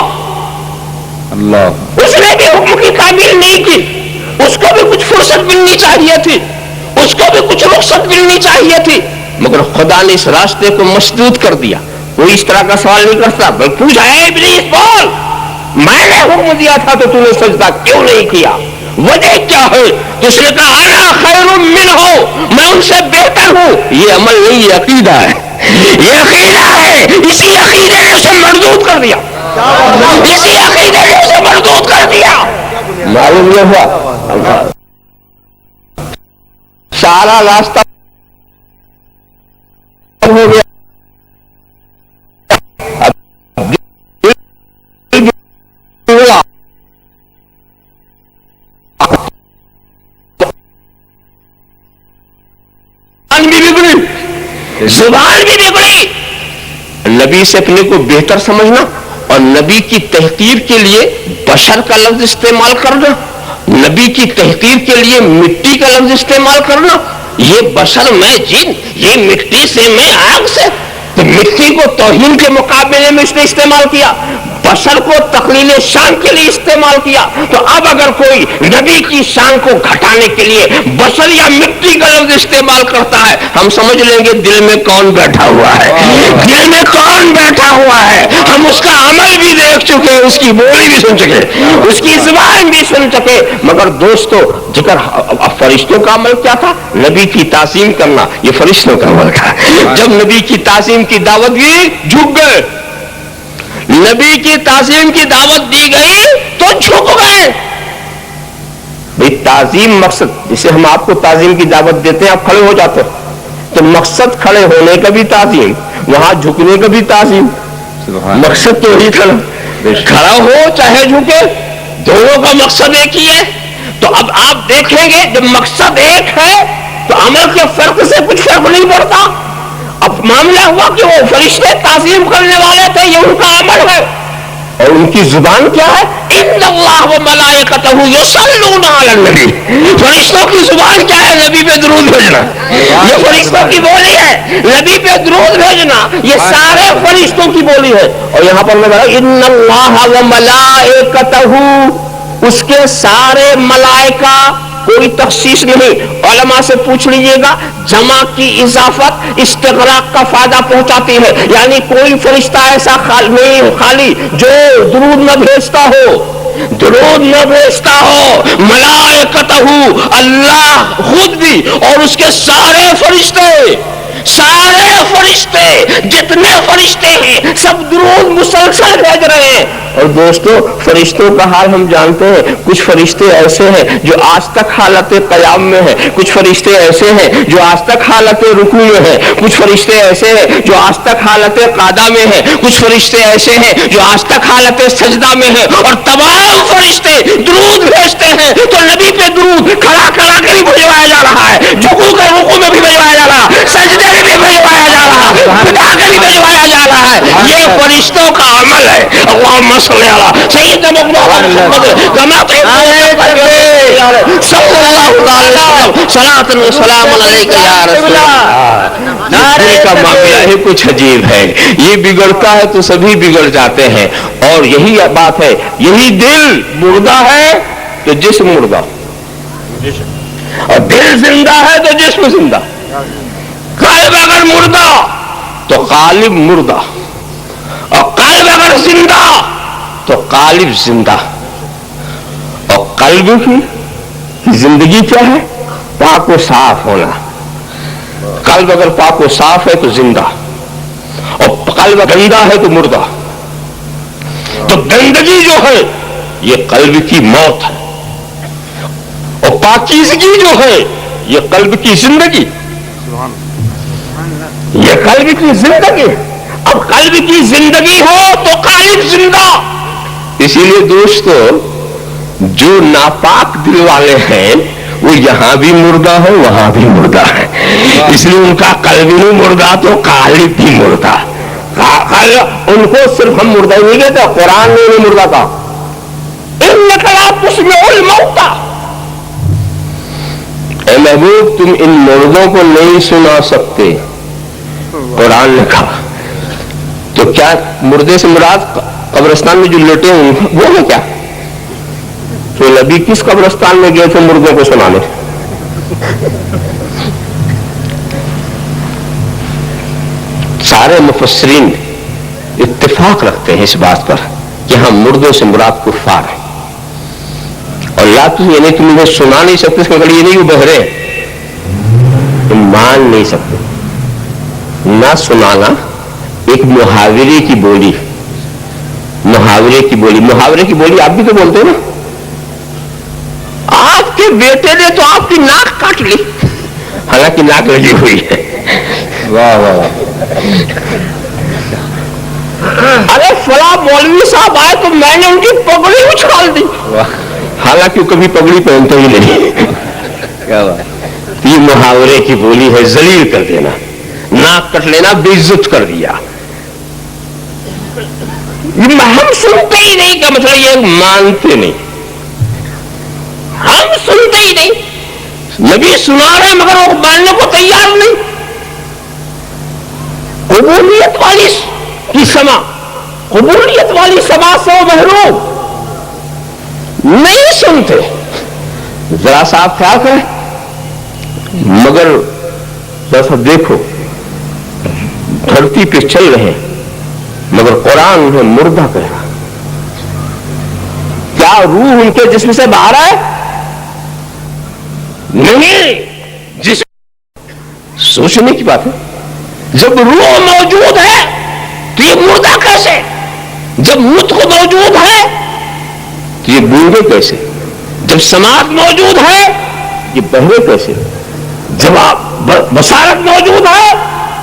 اللہ، اس نے بھی حکم کی تعمیل نہیں کی، اس کو بھی کچھ فرصت ملنی چاہیے تھی، اس کو بھی کچھ رخصت ملنی چاہیے تھی، مگر خدا نے اس راستے کو مسدود کر دیا۔ کوئی اس طرح کا سوال نہیں کرتا، بلکہ پوچھا ہے ابلیس بول، میں نے حکم دیا تھا تو تو نے سجدہ کیوں نہیں کیا؟ وجہ کیا ہے؟ تو اس نے کہا انا خیر منہ، میں ان سے بہتر ہوں۔ یہ عمل نہیں، یہ عقیدہ ہے، یہ عقیدہ ہے۔ اسی عقیدے نے اسے مردود کر دیا، اسی عقیدے نے اسے مردود کر دیا۔ معلوم یہ ہوا سارا راستہ ہو گیا، زبان بھی بگڑی۔ نبی سے اپنے کو بہتر سمجھنا اور نبی کی تحقیر کے لیے بشر کا لفظ استعمال کرنا، نبی کی تحقیر کے لیے مٹی کا لفظ استعمال کرنا، یہ بشر میں جن، یہ مٹی سے میں آگ سے، تو مٹی کو توہین کے مقابلے میں اس نے استعمال کیا، بشر کو تقلیل شان کے لیے استعمال کیا۔ تو اب اگر کوئی نبی کی شان کو گھٹانے کے لیے بشر یا مٹی کا لفظ استعمال کرتا ہے، ہم سمجھ لیں گے دل میں کون بیٹھا ہوا ہے، دل میں کون بیٹھا ہوا ہے۔ ہم اس کا عمل بھی دیکھ چکے، اس کی بولی بھی سن چکے، اس کی زبان بھی سن چکے۔ مگر دوستو، ذکر فرشتوں کا عمل کیا تھا؟ نبی کی تعظیم کرنا، یہ فرشتوں کا عمل تھا۔ جب نبی کی تعظیم کی دعوت دی جھک گئے، نبی کی تعظیم کی دعوت دی گئی تو جھک گئے۔ بھئی تعظیم مقصد، جسے ہم آپ کو تعظیم کی دعوت دیتے ہیں آپ کھڑے ہو جاتے ہیں، تو مقصد کھڑے ہونے کا بھی تعظیم، وہاں جھکنے کا بھی تعظیم، مقصد تو وہی تھا نا، کھڑا ہو چاہے جھکے، دونوں کا مقصد ایک ہی ہے۔ تو اب آپ دیکھیں گے جب مقصد ایک ہے تو عمل کے فرق سے کچھ فرق نہیں پڑتا۔ اب معاملہ ہوا کہ وہ فرشتے تعظیم کرنے والے تھے، یہ ان کا عمل ہے، اور ان کی زبان کیا ہے؟ ان اللہ و ملائکتہ یصلون علی النبی۔ فرشتوں کی زبان کیا ہے؟ نبی پہ درود بھیجنا، یہ فرشتوں کی بولی ہے، نبی پہ درود بھیجنا یہ سارے فرشتوں کی بولی ہے۔ اور یہاں پر میں کہا ان اللہ و ملائکتہ، اس کے سارے ملائکہ، کوئی تخصیص نہیں۔ علماء سے پوچھ لیجئے گا، جمع کی اضافت استغراق کا فائدہ پہنچاتی ہے، یعنی کوئی فرشتہ ایسا نہیں خالی جو درود نہ بھیجتا ہو، درود نہ بھیجتا ہو۔ ملائکتہ، اللہ خود بھی اور اس کے سارے فرشتے، سارے فرشتے جتنے فرشتے ہیں سب درود مسلسل بھیج رہے ہیں۔ اور دوستو فرشتوں کا حال ہم جانتے ہیں، کچھ فرشتے ایسے ہیں جو آج تک حالت قیام میں ہیں، کچھ فرشتے ایسے ہیں جو آج تک حالت رکوع میں ہیں، کچھ فرشتے ایسے ہیں جو آج تک حالت قعدہ میں ہیں، کچھ فرشتے ایسے ہیں جو آج تک حالت سجدہ میں ہیں۔ اور تمام فرشتے درود بھیجتے ہیں تو نبی پہ درود کھڑا کھڑا کے بھی بھجوایا جا رہا ہے، جھکو کے رکوع میں بھی بھجوایا جا رہا ہے، سجدے میں بھی بھجوایا جا رہا ہے، بتا کے بھی بھجوایا جا رہا ہے۔ یہ فرشتوں کا عمل ہے۔ اللہم صلی علی سیدنا محمد کما علیہ صلی اللہ علیہ وسلم صلاۃ و سلام علیک یا رسول اللہ۔ دل کا معاملہ ہے کچھ عجیب ہے، یہ بگڑتا ہے تو سبھی بگڑ جاتے ہیں، اور یہی بات ہے، یہی دل مردہ ہے تو جسم مردہ، اور دل زندہ ہے تو جسم زندہ، قلب اگر مردہ تو قالب مردہ، اور قلب اگر زندہ تو قالب زندہ۔ اور قلب کی زندگی کیا ہے؟ پاک و صاف ہونا۔ قلب اگر پاک و صاف ہے تو زندہ، اور قلب گندا ہے تو مردہ۔ تو گندگی جو ہے یہ قلب کی موت ہے، اور پاکیزگی جو ہے یہ قلب کی زندگی، یہ قلب کی زندگی۔ اب قلب کی زندگی ہو تو قالب زندہ۔ اسی لیے دوستو، جو ناپاک دل والے ہیں وہ یہاں بھی مردہ ہے وہاں بھی مردہ ہے، اس لیے ان کا قلب بھی مردہ تو قالب بھی مردہ۔ ان کو صرف ہم مردہ ہی نہیں کہتے، قرآن نے انہیں مردہ کہا، انک لا تسمع الموتى۔ اے محبوب تم ان مردوں کو نہیں سنا سکتے، قرآن نے کہا۔ تو کیا مردے سے مراد قبرستان میں جو لیٹے ہوں وہ ہے کیا؟ تو نبی کس قبرستان میں گئے تھے مردوں کو سنانے؟ سارے مفسرین اتفاق رکھتے ہیں اس بات پر کہ ہم مردوں سے مراد کفار ہیں، اور یا تو یہ نہیں تم انہیں سنا نہیں سکتے، اس کا مطلب یہ نہیں وہ بہرے ہیں، تم مان نہیں سکتے۔ نہ سنانا ایک محاورے کی بولی، محاورے کی بولی، محاورے کی بولی آپ بھی تو بولتے ہیں نا۔ آپ کے بیٹے نے تو آپ کی ناک کاٹ لی، حالانکہ ناک لگی ہوئی ہے۔ واہ واہ، ارے فلاں مولوی صاحب آئے تو میں نے ان کی پگڑی اچھال دی، حالانکہ وہ کبھی پگڑی پہنتے ہی نہیں۔ کیا بات، یہ محاورے کی بولی ہے، ذلیل کر دینا، ناک کٹ لینا، بے عزت کر دیا۔ ہم سنتے ہی نہیں کا مطلب یہ مانتے نہیں، ہم سنتے ہی نہیں۔ نبی سنا رہے مگر وہ ماننے کو تیار نہیں۔ قبولیت والی کی سما، قبولیت والی سما سے وہ محروم نہیں سنتے۔ ذرا سا آپ خیال کریں، مگر ذرا دیکھو دھرتی پہ چل رہے ہیں مگر قرآن انہیں مردہ کہہ رہا۔ کیا روح ان کے جسم سے باہر ہے؟ نہیں، جس سوچنے کی بات ہے، جب روح موجود ہے تو یہ مردہ کیسے؟ جب مطق موجود ہے تو یہ گونگے کیسے؟ جب سماعت موجود ہے یہ بہرے کیسے؟ جب بصارت موجود ہے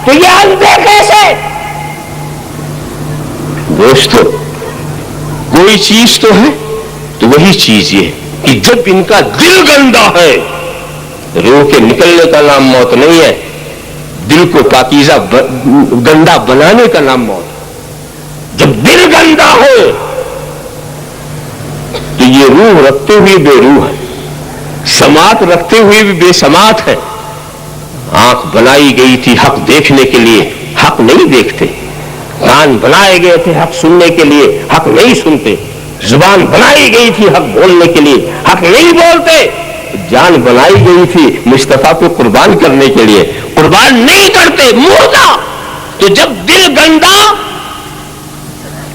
تو یہ اندھے کیسے؟ دوستو، کوئی چیز تو ہے تو وہی چیز یہ کہ جب ان کا دل گندا ہے، روح کے نکلنے کا نام موت نہیں ہے، دل کو پاکیزہ گندا بنانے کا نام موت۔ جب دل گندا ہے تو یہ روح رکھتے ہوئے بے روح ہے، سماعت رکھتے ہوئے بھی بے سماعت ہے۔ آنکھ بنائی گئی تھی حق دیکھنے کے لیے، حق نہیں دیکھتے۔ کان بنائے گئے تھے حق سننے کے لیے، حق نہیں سنتے۔ زبان بنائی گئی تھی حق بولنے کے لیے، حق نہیں بولتے۔ جان بنائی گئی تھی مصطفیٰ کو قربان کرنے کے لیے، قربان نہیں کرتے، مردہ۔ تو جب دل گندا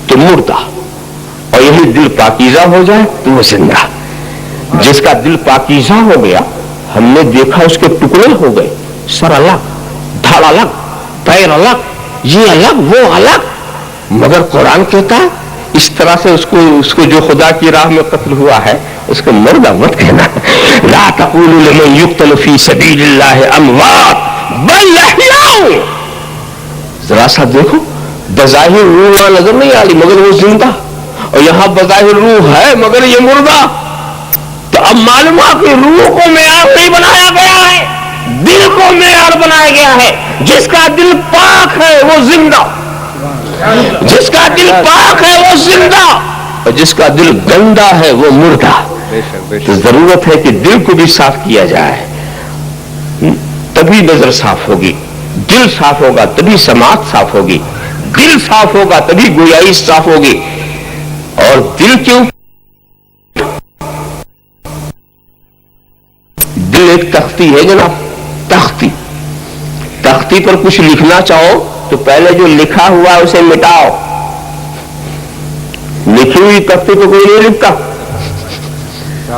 تو مردہ، اور یہی دل پاکیزہ ہو جائے تو وہ زندہ۔ جس کا دل پاکیزہ ہو گیا، ہم نے دیکھا اس کے ٹکڑے ہو گئے، سر الگ، دھڑ الگ، پیر الگ، یہ الگ وہ الگ، مگر قرآن کہتا ہے اس طرح سے اس کو جو خدا کی راہ میں قتل ہوا ہے اس کو مردہ مت کہنا۔ لا تقولوا لمن يقتل في سبيل الله اموات بل احياء۔ ذرا سا دیکھو، بظاہر روح وہاں نظر نہیں آ رہی مگر وہ زندہ، اور یہاں بظاہر روح ہے مگر یہ مردہ۔ تو اب معلوم ہے کہ روح کو معیار نہیں بنایا گیا ہے، دل کو معیار بنایا گیا ہے۔ جس کا دل پاک ہے وہ زندہ، جس کا دل پاک ہے وہ زندہ، اور جس کا دل گندا ہے وہ مردہ۔ تو ضرورت ہے کہ دل کو بھی صاف کیا جائے، تبھی نظر صاف ہوگی، دل صاف ہوگا تبھی سماعت صاف ہوگی، دل صاف ہوگا تبھی گویائی صاف ہوگی۔ اور دل کے اوپر دل ایک تختی ہے جناب، تختی پر کچھ لکھنا چاہو تو پہلے جو لکھا ہوا ہے اسے مٹاؤ، لکھی ہوئی تختی پہ کوئی نہیں لکھتا،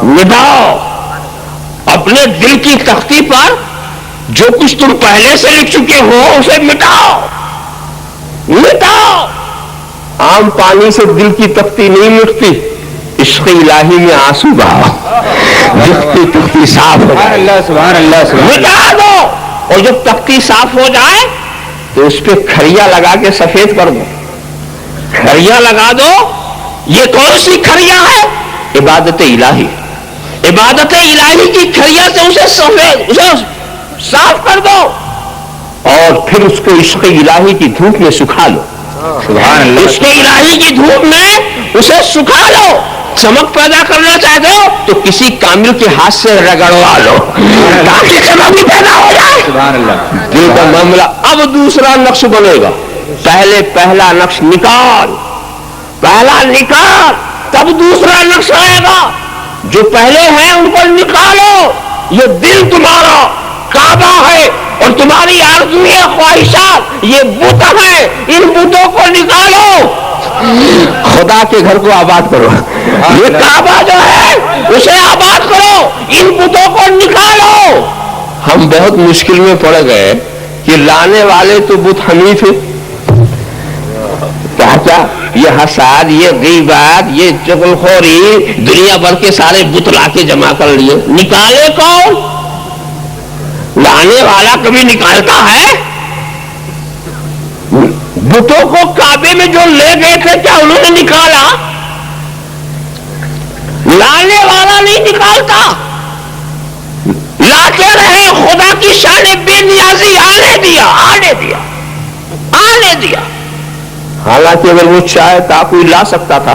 مٹاؤ اپنے دل کی تختی پر جو کچھ تم پہلے سے لکھ چکے ہو اسے مٹاؤ۔ عام پانی سے دل کی تختی نہیں مٹتی، عشق الہی میں آنسو بہاؤ، دل کی تختی صاف ہو جائے، سبحان اللہ مٹا دو۔ اور جب تختی صاف ہو جائے تو اس پہ کھریا لگا کے سفید کر دو، کھریا لگا دو۔ یہ کون سی کھریا ہے؟ عبادت الہی، عبادت الہی کی کھریا سے اسے صاف کر دو، اور پھر اس کو عشق الہی کی دھوپ میں سکھا لو۔ سبحان اللہ، عشق الہی کی دھوپ میں اسے سکھا لو۔ چمک پیدا کرنا چاہتے ہو تو کسی کامل کے ہاتھ سے رگڑوا لو تاکہ چمک بھی پیدا ہو جائے۔ سبحان اللہ، دل کا معاملہ اب دوسرا نقش بنے گا، پہلے پہلا نقش نکال، پہلا نکال، تب دوسرا نقش آئے گا۔ جو پہلے ہیں ان کو نکالو۔ یہ دل تمہارا کعبہ ہے اور تمہاری آرزوئیں خواہشات یہ بت ہیں، ان بتوں کو نکالو، خدا کے گھر کو آباد کرو۔ یہ کعبہ جو ہے اسے آباد کرو، ان بتوں کو نکالو۔ ہم بہت مشکل میں پڑ گئے کہ لانے والے تو بت ہم ہی تھے، کیا یہ حساد، یہ غیبت، یہ چغلخوری، دنیا بھر کے سارے بت لا کے جمع کر لیے، نکالے کون؟ لانے والا کبھی نکالتا ہے؟ بتوں کو کعبے میں جو لے گئے تھے کیا انہوں نے نکالا؟ لانے والا نہیں نکالتا، لاتے رہے، خدا کی شان بے نیازی آنے دیا۔ حالانکہ اگر وہ چاہتا کوئی لا سکتا تھا،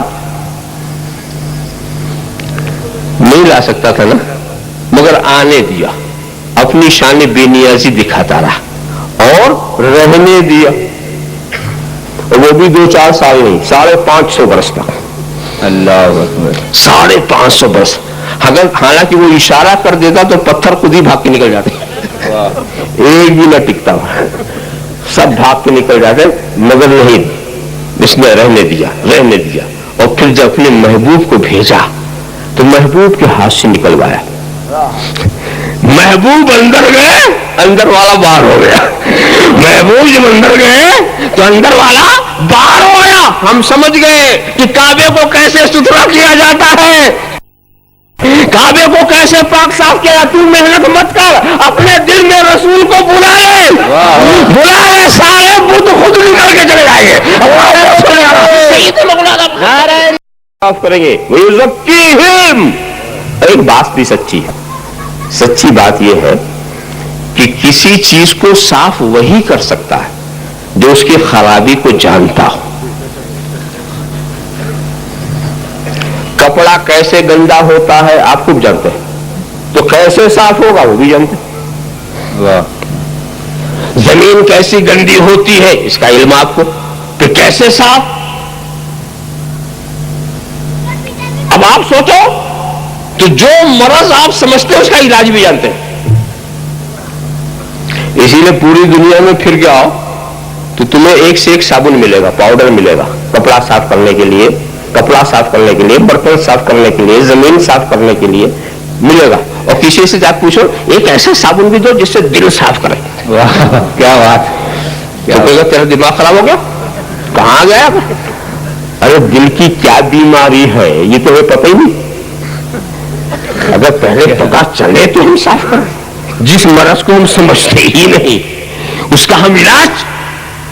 نہیں لا سکتا تھا نا، مگر آنے دیا، اپنی شان بے نیازی دکھاتا رہا اور رہنے دیا، اور وہ بھی 2-4 سال نہیں، 550 برس تک۔ اللہ اکبر، 550 برس۔ اگر حالانکہ وہ اشارہ کر دیتا تو پتھر خود ہی بھاگ کے نکل جاتے، ایک بھی نہ ٹکتا، سب بھاگ کے نکل جاتے، مگر نہیں، اس نے رہنے دیا۔ اور پھر جب اپنے محبوب کو بھیجا تو محبوب کے ہاتھ سے نکلوایا۔ محبوب اندر گئے، اندر والا باہر ہو گیا۔ محبوب جب اندر گئے تو اندر والا باہر ہو گیا۔ ہم سمجھ گئے کہ کعبے کو کیسے ستھرا کیا جاتا ہے، کعبے کو کیسے پاک صاف کیا جاتا ہے۔ تو محنت مت کر، اپنے دل میں رسول کو بلا لے، سارے بت خود نکل کے چلے جائیں گے، صاف کریں گے۔ ایک بات بھی سچی ہے، سچی بات یہ ہے کہ کسی چیز کو صاف وہی کر سکتا ہے جو اس کی خرابی کو جانتا ہو۔ کپڑا کیسے گندا ہوتا ہے آپ خوب جانتے ہیں، تو کیسے صاف ہوگا وہ بھی جانتے ہیں۔ زمین کیسی گندی ہوتی ہے اس کا علم آپ کو، کہ کیسے صاف۔ اب آپ سوچو کہ جو مرض آپ سمجھتے ہیں اس کا علاج بھی جانتے ہیں۔ اسی لیے پوری دنیا میں پھر کے آؤ تو تمہیں ایک سے ایک صابن ملے گا، پاؤڈر ملے گا، کپڑا صاف کرنے کے لیے، کپڑا صاف کرنے کے لیے، برتن صاف کرنے کے لیے، زمین صاف کرنے کے لیے ملے گا۔ اور کسی سے جا پوچھو ایک ایسا صابن بھی دو جس سے دل صاف کرے، کیا بات، تو کہے گا تیرا دماغ خراب ہو گیا، کہاں گیا؟ ارے دل کی کیا بیماری ہے یہ تو ہمیں پتہ ہی نہیں، اگر پہلے پتا چلے تو ہم صاف کریں۔ جس مرض کو ہم سمجھتے ہی نہیں اس کا ہم علاج،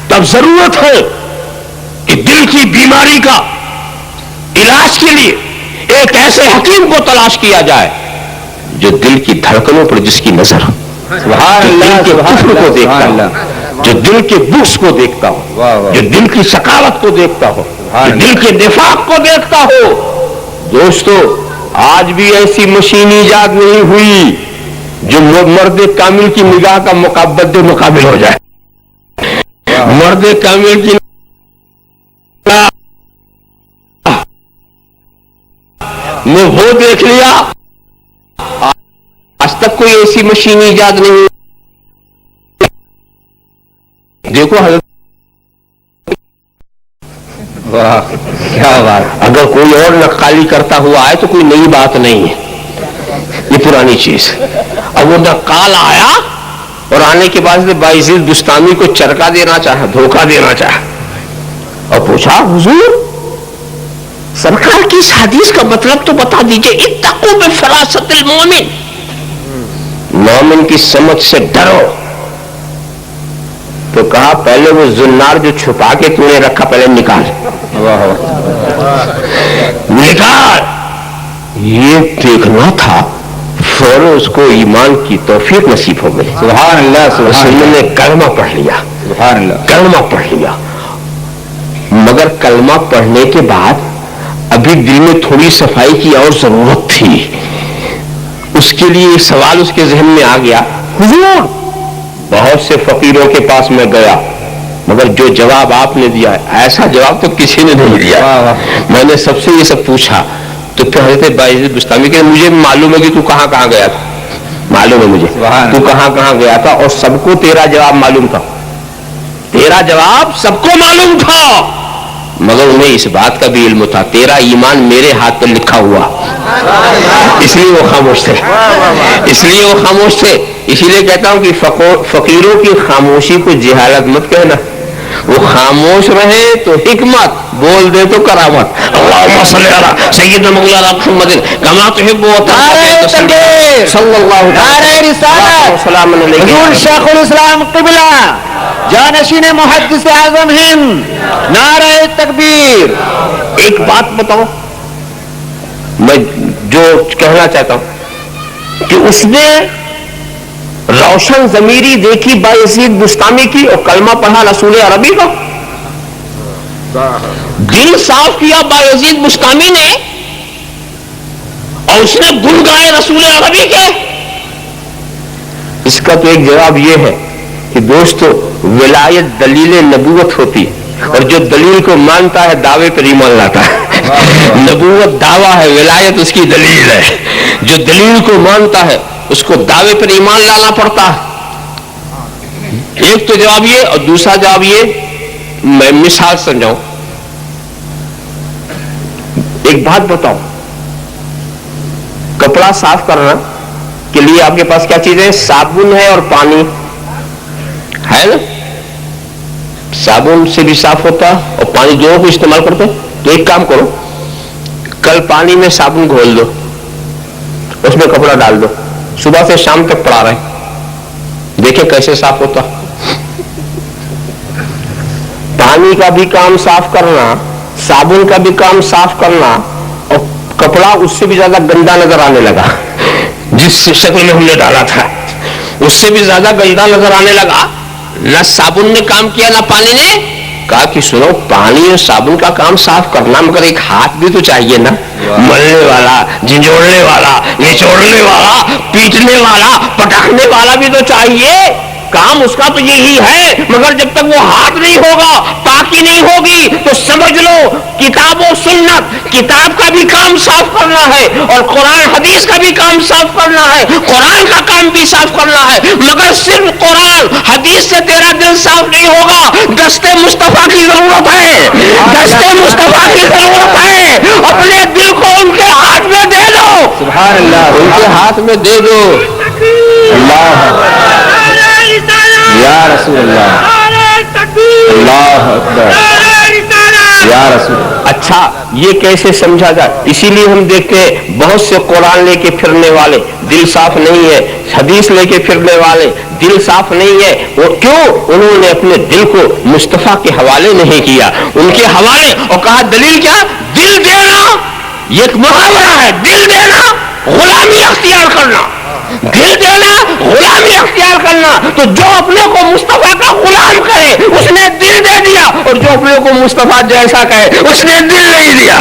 تب ضرورت ہے کہ دل کی بیماری کا علاج کے لیے ایک ایسے حکیم کو تلاش کیا جائے جو دل کی دھڑکنوں پر جس کی نظر ہو، سبحان اللہ، دل کے کفر کو دیکھتا ہو، جو دل کے بغض کو دیکھتا ہو، جو دل کی سخاوت کو دیکھتا ہو، جو دل کے نفاق کو دیکھتا ہو۔ دوستو آج بھی ایسی مشین ایجاد نہیں ہوئی جو مرد کامل کی نگاہ کا مقابل ہو جائے. مرد کامل کی نے وہ دیکھ لیا. آج تک کوئی ایسی مشین ایجاد نہیں. دیکھو حضرت واہ کیا بات. اگر کوئی اور نقالی کرتا ہوا آئے تو کوئی نئی بات نہیں ہے, یہ پرانی چیز. اب وہ نقال آیا اور آنے کے بعد بایزید بستامی کو چرکا دینا چاہا, دھوکہ دینا چاہا, اور پوچھا حضور سرکار کی اس حدیث کا مطلب تو بتا دیجئے. اتقوا بفراست المومن, مومن کی سمجھ سے ڈرو. تو کہا پہلے وہ زنار جو چھپا کے تو نے رکھا پہلے نکال. نکال. یہ دیکھنا تھا. فوراً اس کو ایمان کی توفیق نصیب ہو گئی. سبحان اللہ سبحان اللہ. نے کلمہ پڑھ لیا. سبحان اللہ. کلمہ پڑھ لیا. مگر کلمہ پڑھنے کے بعد ابھی دل میں تھوڑی صفائی کی اور ضرورت تھی. اس کے لیے ایک سوال اس کے ذہن میں آ گیا. حضور بہت سے فقیروں کے پاس میں گیا مگر جو جواب آپ نے دیا ایسا جواب تو کسی نے نہیں دیا. میں نے سب سے یہ سب پوچھا تو پھر حضرت بایزید بستامی کہ مجھے معلوم ہے کہ تو کہاں کہاں گیا تھا. معلوم ہے مجھے تو کہاں کہاں گیا تھا اور سب کو تیرا جواب معلوم تھا. تیرا جواب سب کو معلوم تھا مگر انہیں اس بات کا بھی علم تھا تیرا ایمان میرے ہاتھ پہ لکھا ہوا. اس لیے وہ خاموش تھے. اس لیے وہ خاموش تھے. اسی لیے کہتا ہوں کہ فقیروں کی خاموشی کو جہالت مت کہنا. وہ خاموش رہے تو حکمت, بول دے تو کرامت. اللہم صلی علی سیدنا مولانا محمد کما تحب و ترضى صلی اللہ علیہ وسلم. حضور شیخ الاسلام قبلہ جانشین محدث اعظم ہند, نعرہ تکبیر. ایک بات بتاؤ میں جو کہنا چاہتا ہوں کہ اس نے روشن ضمیری دیکھی بایزید بستامی کی اور کلمہ پڑھا رسول عربی کا. دل صاف کیا بایزید بستامی نے اور اس نے گن گائے رسول عربی کے. اس کا تو ایک جواب یہ ہے کہ دوستو ولایت دلیل نبوت ہوتی اور جو دلیل کو مانتا ہے دعوے پر ایمان لاتا ہے. نبوت دعویٰ ہے, ولایت اس کی دلیل ہے. جو دلیل کو مانتا ہے اس کو دعوے پر ایمان لانا پڑتا ہے. ایک تو جواب یہ اور دوسرا جواب یہ میں مثال سمجھاؤں. ایک بات بتاؤ, کپڑا صاف کرنا کے لیے آپ کے پاس کیا چیز ہے؟ صابن ہے اور پانی ہے نا. صابن سے بھی صاف ہوتا اور پانی دونوں کو استعمال کرتے. تو ایک کام کرو, کل پانی میں صابن گھول دو, اس میں کپڑا ڈال دو, صبح سے شام تک پڑا رہے, دیکھیں کیسے صاف ہوتا. پانی کا بھی کام صاف کرنا, صابن کا بھی کام صاف کرنا, اور کپڑا اس سے بھی زیادہ گندا نظر آنے لگا. جس شکل میں ہم نے ڈالا تھا اس سے بھی زیادہ گندا نظر آنے لگا. نہ صابن نے کام کیا نہ پانی نے. کہا کہ سنو, پانی اور صابن کا کام صاف کرنا مگر ایک ہاتھ بھی تو چاہیے نا, ملنے والا, جھنجھوڑنے والا, نچوڑنے والا, پیٹنے والا, پٹکنے والا بھی تو چاہیے. کام اس کا تو یہی ہے مگر جب تک وہ ہاتھ نہیں ہوگا, پاکی نہیں ہوگی, تو سمجھ لو کتاب و سنت, کتاب کا بھی کام صاف کرنا ہے اور قرآن حدیث کا بھی کام صاف کرنا ہے. قرآن کا کام بھی صاف کرنا ہے مگر صرف قرآن حدیث سے تیرا دل صاف نہیں ہوگا. دستے مصطفیٰ کی ضرورت ہے, دستے مصطفیٰ کی ضرورت ہے. اپنے دل کو ان کے ہاتھ میں دے دو. سبحان اللہ. ان کے ہاتھ میں دے دو. اللہ یا رسول اللہ, اللہ اکبر یا رسول. اچھا یہ کیسے سمجھا جائے؟ اسی لیے ہم دیکھتے ہیں بہت سے قرآن لے کے پھرنے والے دل صاف نہیں ہے, حدیث لے کے پھرنے والے دل صاف نہیں ہے. وہ کیوں؟ انہوں نے اپنے دل کو مصطفیٰ کے حوالے نہیں کیا, ان کے حوالے, اور کہا دلیل کیا؟ دل دینا. یہ ایک محاورہ ہے, دل دینا غلامی اختیار کرنا. دل دینا غلامی اختیار کرنا. تو جو اپنے کو مصطفیٰ کا غلام کہے اس نے دل دے دیا, اور جو اپنے کو مصطفیٰ جیسا کہے اس نے دل نہیں دیا.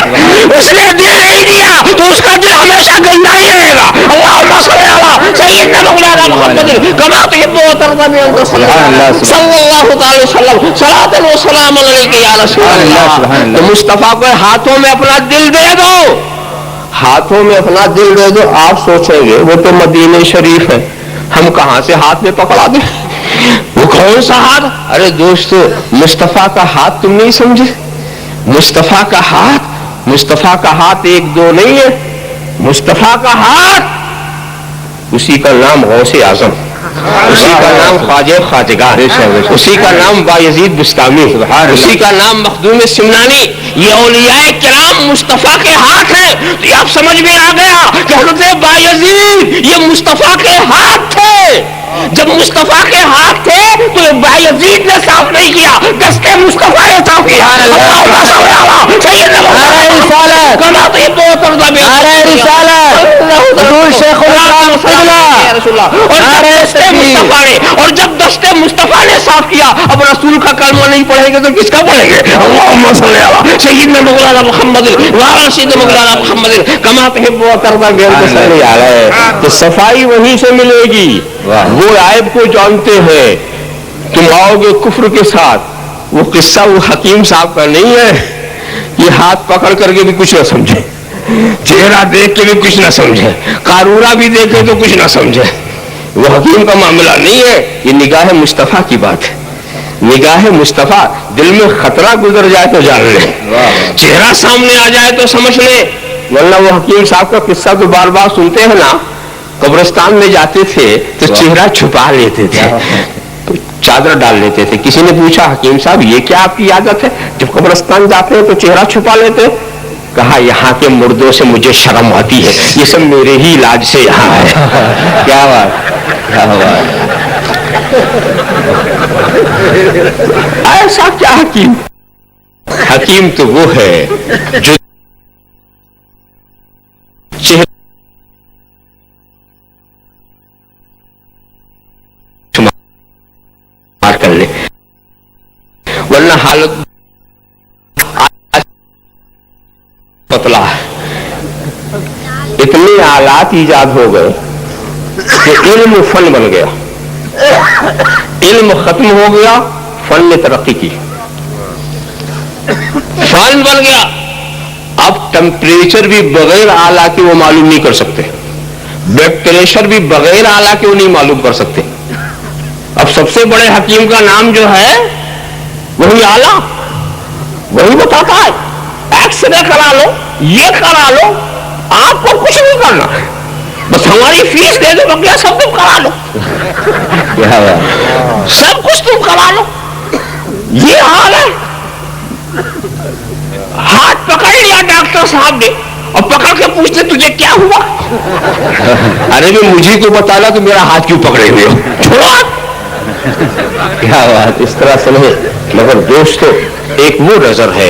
اس نے دل نہیں دیا تو اس کا دل ہمیشہ گندا ہی رہے گا. اللہم صلی علی سیدنا مولانا محمد کما تحب و ترضى صلی اللہ تعالی وسلم صلاۃ و سلام علیک یا رسول اللہ. تو مصطفیٰ کو ہاتھوں میں اپنا دل دے دو, ہاتھوں میں اپنا دل دے دو. آپ سوچیں گے وہ تو مدینہ شریف ہے, ہم کہاں سے ہاتھ میں پکڑا دیں؟ وہ کون سا ہاتھ؟ ارے دوستو, مصطفیٰ کا ہاتھ تم نہیں سمجھے؟ مصطفیٰ کا ہاتھ, مصطفیٰ کا ہاتھ ایک دو نہیں ہے. مصطفیٰ کا ہاتھ, اسی کا نام غوث اعظم, اسی کا نام خواجہ خواجگان, اسی کا نام بایزید بستامی, اسی کا نام مخدوم سمنانی. یہ اولیاء کرام مصطفیٰ کے ہاتھ ہیں. تو یہ اب سمجھ میں آ گیا کہ حضرت بایزید یہ مصطفیٰ کے ہاتھ تھے. جب مصطفیٰ کے ہاتھ تھے تو بایزید نے صاف نہیں کیا, دستے مصطفیٰ نے صاف کیا. اور جب دستے مصطفیٰ نے صاف کیا, اب رسول کا کلمہ نہیں پڑھیں گے تو کس کا پڑھیں گے؟ اللہم صلی علی سیدنا مولانا محمد وعلی سیدنا مولانا محمد کما تحب و ترضى. تو صفائی وہیں سے ملے گی. وہ عیب کو جانتے ہیں. تم آؤ گے کفر کے ساتھ, وہ قصہ وہ حکیم صاحب کا نہیں ہے. یہ ہاتھ پکڑ کر کے بھی کچھ نہ سمجھے, چہرہ دیکھ کے بھی کچھ نہ سمجھے, قارورہ بھی دیکھے تو کچھ نہ سمجھے. وہ حکیم کا معاملہ نہیں ہے. یہ نگاہ مصطفیٰ کی بات ہے. نگاہ مصطفیٰ, دل میں خطرہ گزر جائے تو جان لے, چہرہ سامنے آ جائے تو سمجھ لے. ورنہ وہ حکیم صاحب کا قصہ تو بار بار سنتے ہیں نا. قبرستان میں جاتے تھے تو چہرہ چھپا لیتے تھے, چادر ڈال لیتے تھے. کسی نے پوچھا حکیم صاحب یہ کیا آپ کی عادت ہے, جب قبرستان جاتے ہیں تو چہرہ چھپا لیتے؟ کہا یہاں کے مردوں سے مجھے شرم آتی ہے, یہ سب میرے ہی علاج سے یہاں ہے. کیا بات, کیا بات. ایسا کیا حکیم؟ حکیم تو وہ ہے جو چہرہ کر لے. ورنہ حالت پتلا ہے. اتنے آلات ایجاد ہو گئے کہ علم فن بن گیا. علم ختم ہو گیا, فن نے ترقی کی. فن بن گیا. اب ٹمپریچر بھی بغیر آلہ کے وہ معلوم نہیں کر سکتے, بلڈ پریشر بھی بغیر آلہ کے وہ نہیں معلوم کر سکتے. اب سب سے بڑے حکیم کا نام جو ہے وہی آلہ, وہی بتاتا ہے. ایکس رے کرا لو, یہ کرا لو, آپ کو کچھ نہیں کرنا, بس ہماری فیس دے دو, بقیہ سب تم کرا لو, سب کچھ تم کرا لو. یہ حال ہے. ہاتھ پکڑ لیا ڈاکٹر صاحب نے اور پکڑ کے پوچھتے تجھے کیا ہوا؟ ارے بھی مجھے کو بتانا تو میرا ہاتھ کیوں پکڑے ہوئے ہو, چھوڑو. کیا بات, اس طرح سے نہیں. مگر دوستو ایک وہ نظر ہے,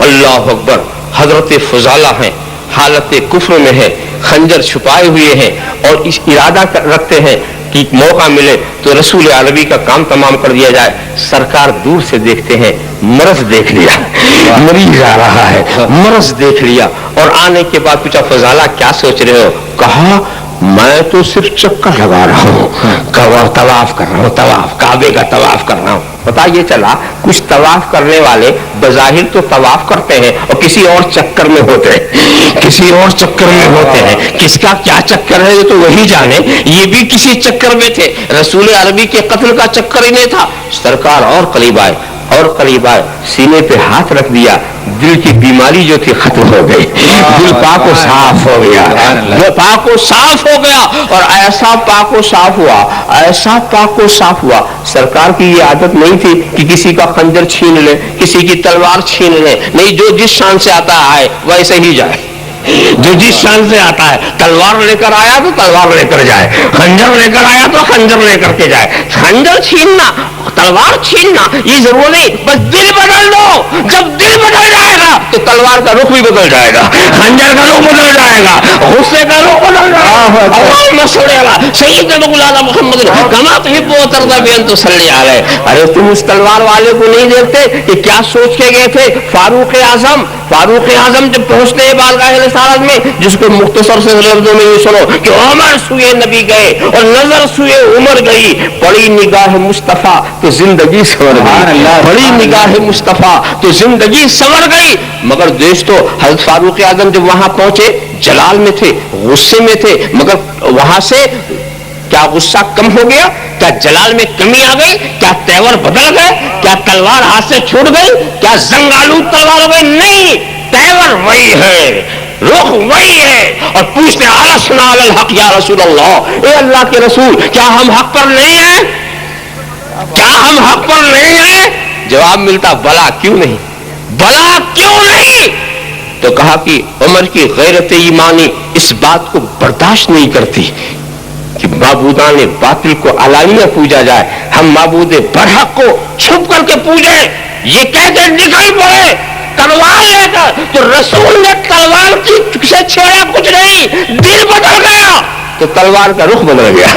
اللہ اکبر, حضرت فضالہ ہیں, حالت کفر میں ہے, خنجر چھپائے ہوئے ہیں اور اس ارادہ رکھتے ہیں کہ موقع ملے تو رسول عربی کا کام تمام کر دیا جائے. سرکار دور سے دیکھتے ہیں, مرض دیکھ لیا, مریض آ رہا ہے, مرض دیکھ لیا, اور آنے کے بعد پوچھا فضالہ کیا سوچ رہے ہو؟ کہا میں تو صرف چکر لگا رہا ہوں, طواف کر رہا ہوں, طواف کعبے کا طواف کر رہا ہوں. پتا یہ چلا کچھ طواف کرنے والے بظاہر تو طواف کرتے ہیں اور کسی اور چکر میں ہوتے ہیں, کسی اور چکر میں ہوتے ہیں. کس کا کیا چکر ہے تو وہی جانے. یہ بھی کسی چکر میں تھے. رسول عربی کے قتل کا چکر ہی نہیں تھا. سرکار اور قریب آئے, اور قریب آئے, سینے پہ ہاتھ رکھ دیا, دل کی بیماری جو تھی ختم ہو گئی, دل پاک و صاف ہو گیا, دل پاک و صاف ہو گیا. اور ایسا پاک و صاف ہوا, ایسا پاک و صاف ہوا. سرکار کی یہ عادت نہیں تھی کہ کسی کا خنجر چھین لے, کسی کی تلوار چھین لے, نہیں, جو جس شان سے آتا ہے ویسے ہی جائے. جو جس شان سے آتا ہے, تلوار لے کر آیا تو تلوار لے کر جائے, خنجر لے کر آیا تو خنجر لے کر کے جائے. خنجر چھیننا, تلوار چھیننا یہ ضرور نہیں, بس دل بدل دو. جب دل بدل جائے گا تو تلوار کا رخ بھی بدل جائے گا, خنجر کا رخ بدل جائے گا, غصے کا رخ بدل جائے گا. صلی علی سیدنا مولانا محمد کما تحب و ترضى بان تصلی علیہ. ارے تم اس تلوار والے کو نہیں دیکھتے کہ کیا سوچ کے گئے تھے؟ فاروق اعظم جب پہنچتے ہیں بارگاہ رسالت میں، جس کو مختصر سے لفظوں میں یہ سنو کہ عمر سوئے نبی گئے اور نظر سوئے عمر گئی، پڑی نگاہ مصطفیٰ تو زندگی سنور گئی، پڑی نگاہ مصطفیٰ تو زندگی سنور گئی. مگر دوستو حضرت فاروق اعظم جب وہاں پہنچے جلال میں تھے، غصے میں تھے، مگر وہاں سے کیا غصہ کم ہو گیا؟ کیا جلال میں کمی آ گئی؟ کیا تیور بدل گئے؟ کیا تلوار ہاتھ سے چھوٹ گئی؟ کیا زنگ آلود تلوار ہو گئی؟ نہیں، تیور وہی ہے، رخ وہی ہے. اور پوچھتے آلسنا علی الحق یا رسول اللہ، اے اللہ کے رسول کیا ہم حق پر نہیں ہیں؟ کیا ہم حق پر نہیں ہیں؟ جواب ملتا بلا کیوں نہیں، بلا کیوں نہیں. تو کہا کہ عمر کی غیرت ایمانی اس بات کو برداشت نہیں کرتی کہ معبودان باطل کو علانیہ پوجا جائے، ہم معبود برحق کو چھپ کر کے پوجیں. یہ کہہ کے نکل پڑے تلوار لے کر، تو رسول نے تلوار کی سے چھیڑا کچھ نہیں، دل بدل گیا تو تلوار کا رخ بدل گیا.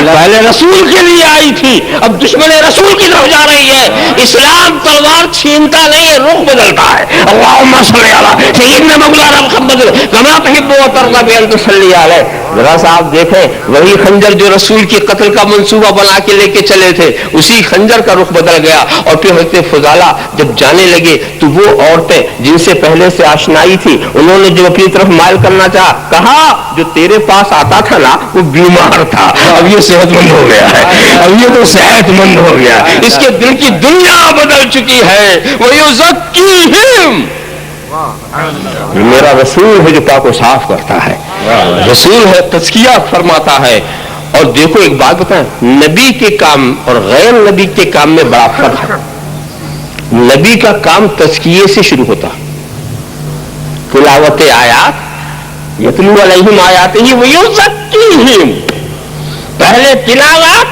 پہلے رسول کے لیے آئی تھی، اب دشمن رسول کی طرف جا رہی ہے. اسلام تلوار چھینتا نہیں ہے، رخ بدلتا ہے. اللہم صلی علی سیدنا مولانا محمد کما تحب و ترضى بان تصلی علیہ. ذرا سا آپ دیکھیں، وہی خنجر جو رسول کے قتل کا منصوبہ بنا کے لے کے چلے تھے، اسی خنجر کا رخ بدل گیا. اور پھر حضرت فضالہ جب جانے لگے تو وہ عورتیں جن سے پہلے سے آشنائی تھی، انہوں نے جو اپنی طرف مائل کرنا چاہا، کہا جو تیرے پاس آتا تھا نا وہ بیمار تھا، اب یہ صحت مند ہو گیا ہے، اب یہ تو صحت مند ہو گیا، اس کے دل کی دنیا بدل چکی ہے. وَيُزَكِّيهِمْ، میرا رسول ہے جو پاک و صاف کرتا ہے، رسول ہے تزکیہ فرماتا ہے. اور دیکھو ایک بات بتائیں، نبی کے کام اور غیر نبی کے کام میں بڑا فرق ہے. نبی کا کام تزکیے سے شروع ہوتا، تلاوت آیات، یتلو علیہم آیاتہ ویزکیہم، پہلے تلاوت،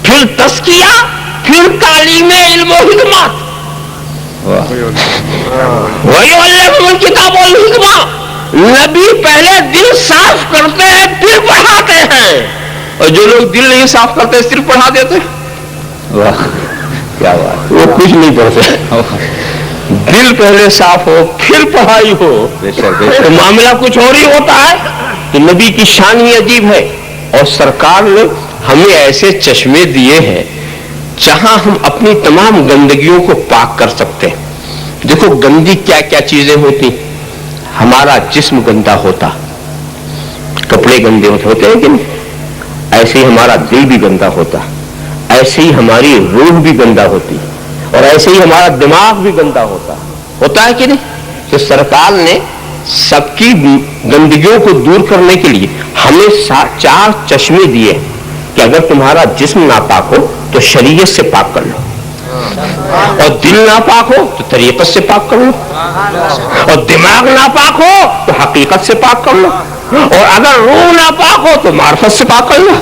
پھر تزکیہ، پھر تعلیم علم و حکمت. وَيُعَلِّمُهُمُ الْكِتَابَ وَالْحِکْمَةَ، نبی پہلے دل صاف کرتے ہیں پھر پڑھاتے ہیں، اور جو لوگ دل نہیں صاف کرتے صرف پڑھا دیتے. واہ کیا بات، وہ کچھ نہیں پڑھتے. دل پہلے صاف ہو پھر پڑھائی ہو تو معاملہ کچھ اور ہی ہوتا ہے. کہ نبی کی شان ہی عجیب ہے. اور سرکار نے ہمیں ایسے چشمے دیے ہیں جہاں ہم اپنی تمام گندگیوں کو پاک کر سکتے ہیں. دیکھو گندی کیا کیا چیزیں ہوتی، ہمارا جسم گندا ہوتا، کپڑے گندے ہوتے ہیں کہ نہیں، ایسے ہی ہمارا دل بھی گندا ہوتا، ایسے ہی ہماری روح بھی گندا ہوتی، اور ایسے ہی ہمارا دماغ بھی گندا ہوتا ہے کہ نہیں. تو سرکار نے سب کی گندگیوں کو دور کرنے کے لیے ہمیں 4 چشمے دیے کہ اگر تمہارا جسم ناپاک ہو تو شریعت سے پاک کر لو، اور دل ناپاک ہو تو طریقت سے پاک کر لو، اور دماغ ناپاک ہو تو حقیقت سے پاک کر لو، اور اگر روح ناپاک ہو تو معرفت سے پاک کر لو.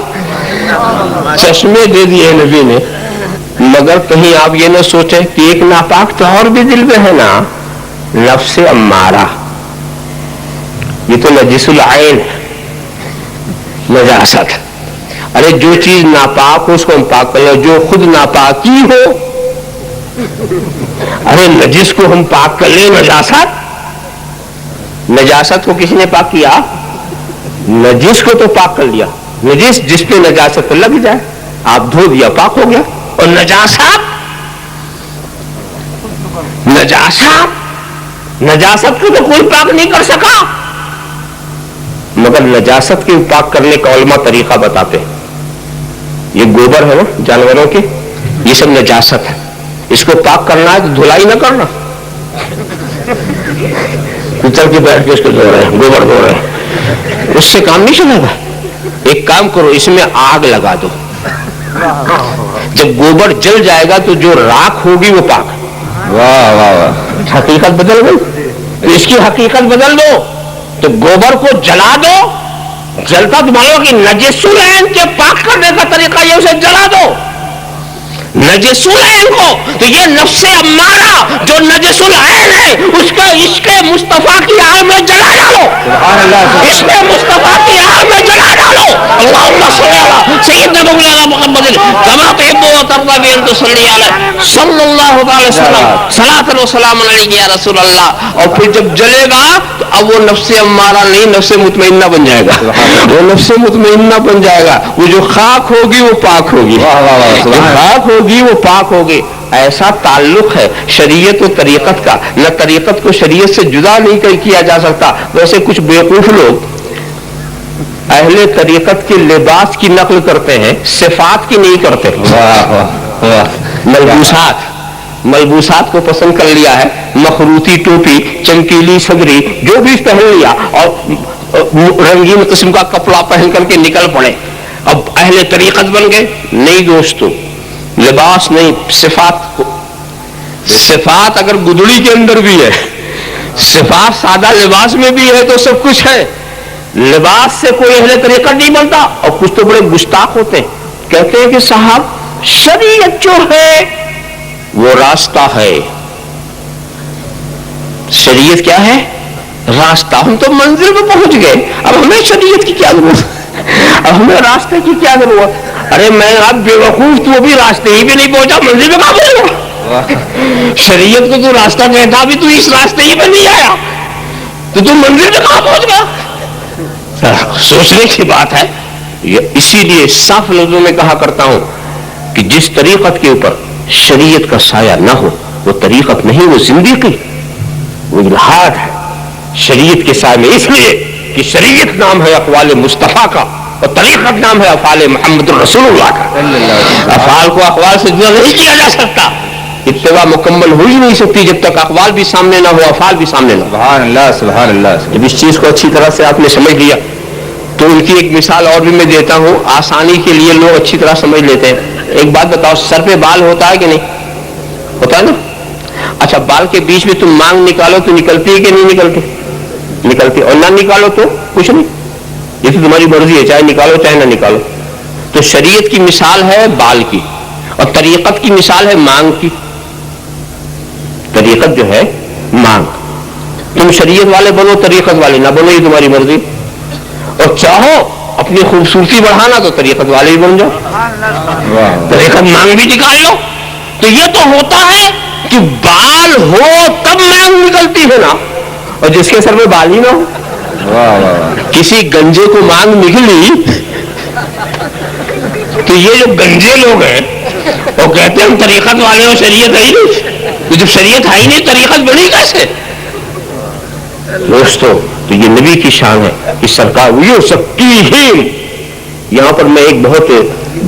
چشمے دے دیے نبی نے. مگر کہیں آپ یہ نہ سوچیں کہ ایک ناپاک تو اور بھی دل میں ہے نا، نفس امارہ. یہ تو نجس العین ہے، نجاست. ارے جو چیز ناپاک ہو اس کو ہم پاک کر لیں، جو خود ناپاکی ہو، ارے نجس کو ہم پاک کر لیں. نجاست کو کسی نے پاک کیا؟ نجس کو تو پاک کر لیا. نجس جس پہ نجاست لگ جائے آپ دھو دیا، پاک ہو گیا. اور نجاست کو تو کوئی پاک نہیں کر سکا. مگر نجاست کے پاک کرنے کا علماء طریقہ بتاتے ہیں. یہ گوبر ہے نا جانوروں کے، یہ سب نجاست ہے، اس کو پاک کرنا ہے تو دھلائی نہ کرنا. کچل کے بیٹھ کے اس کو دھو رہے ہیں، گوبر دھو رہے ہیں، اس سے کام نہیں چلے گا. ایک کام کرو، اس میں آگ لگا دو، جب گوبر جل جائے گا تو جو راکھ ہوگی وہ پاک. واہ واہ واہ، حقیقت بدل گئی. اس کی حقیقت بدل دو تو گوبر کو جلا دو، جلتا تو مانو کہ نجس العین کے پاک کرنے کا طریقہ یہ اسے جلا دو. نجس العین کو تو یہ نفس امارہ جو نجس العین ہے اس کا عشق مصطفیٰ کی آگ میں جلا ڈالو، عشق مصطفیٰ کی آگ میں جلا ڈالو. محمد كما تحب وترضى بأن تصلي عليه صلی اللہ علیہ وسلم صلاۃ و سلام علیک یا رسول اللہ. اور پھر جب جلے گا تو اب وہ نفس امارہ نہیں نفس مطمئنہ بن جائے گا. وہ نفس مطمئنہ بن جائے گا. وہ جو خاک ہوگی وہ پاک ہوگی. جو خاک ہوگی وہ پاک ہوگی. ایسا تعلق ہے شریعت و طریقت کا. نہ طریقت کو شریعت سے جدا نہیں کیا جا سکتا. ویسے کچھ بیوقوف لوگ اہل طریقت کے لباس کی نقل کرتے ہیں, صفات کی نہیں کرتے. ملبوسات کو پسند کر لیا ہے. مخروطی ٹوپی, چمکیلی صدری, جو بھی پہن لیا اور رنگین قسم کا کپڑا پہن کر کے نکل پڑے. اب اہل طریقت بن گئے. نہیں دوستو, لباس نہیں, صفات. صفات اگر گدڑی کے اندر بھی ہے, صفات سادہ لباس میں بھی ہے تو سب کچھ ہے. لباس سے کوئی اہل طریقت نہیں بنتا. اور کچھ تو بڑے گستاخ ہوتے ہیں, کہتے ہیں کہ صاحب شریعت جو ہے وہ راستہ ہے. شریعت کیا ہے؟ راستہ. ہم تو منزل پہ پہنچ گئے, اب ہمیں شریعت کی کیا ضرورت, اب ہمیں راستے کی کیا ضرورت. ارے میں اب بے وقوف, تو بھی راستے ہی پہ نہیں پہنچا, منزل پہ کہاں پہنچا. شریعت کو تو راستہ کہتا بھی تو اس راستے ہی پہ نہیں آیا, تو منزل پہ کہاں پہنچ گیا. سوچنے کی بات ہے. اسی لیے صاف لفظوں میں کہا کرتا ہوں کہ جس طریقت کے اوپر شریعت کا سایہ نہ ہو وہ طریقت نہیں, وہ زندگی, وہ الحاد ہے. شریعت کے سائے میں اس لیے کہ شریعت نام ہے اقوال مصطفیٰ کا اور طریقت نام ہے افعال محمد الرسول اللہ کا. افعال کو اقوال سے جدا نہیں کیا جا سکتا. اتباع مکمل ہو ہی نہیں سکتی جب تک اقوال بھی سامنے نہ ہو, افعال بھی سامنے نہ ہو. سبحان اللہ سبحان اللہ. جب اس چیز کو اچھی طرح سے آپ نے سمجھ لیا تو ان کی ایک مثال اور بھی میں دیتا ہوں, آسانی کے لیے لوگ اچھی طرح سمجھ لیتے ہیں. ایک بات بتاؤ, سر پہ بال ہوتا ہے کہ نہیں ہوتا ہے نا؟ اچھا, بال کے بیچ میں تم مانگ نکالو تو نکلتی ہے کہ نہیں نکلتی؟ نکلتی. اور نہ نکالو تو کچھ نہیں, یہ تو تمہاری مرضی ہے, چاہے نکالو چاہے نہ نکالو. تو شریعت کی مثال ہے بال کی اور طریقت کی مثال ہے مانگ کی. طریقت جو ہے مانگ. تم شریعت والے بنو, طریقت والے نہ بنو, یہ تمہاری مرضی. اور چاہو اپنی خوبصورتی بڑھانا تو طریقت والے ہی بن جاؤ, طریقت مانگ بھی نکال لو. تو یہ تو ہوتا ہے کہ بال ہو تب مانگ نکلتی ہے نا, اور جس کے سر میں بال ہی نہ ہو. کسی گنجے کو مانگ نکلی تو یہ جو گنجے لوگ ہیں وہ کہتے ہیں ہم طریقت والے اور شریعت ہے ہی نہیں. تو جب شریعت ہے ہی نہیں طریقت بنی کیسے؟ دوستو, تو یہ نبی کی شان ہے کہ سرکار وہ سکتی ہی. یہاں پر میں ایک بہت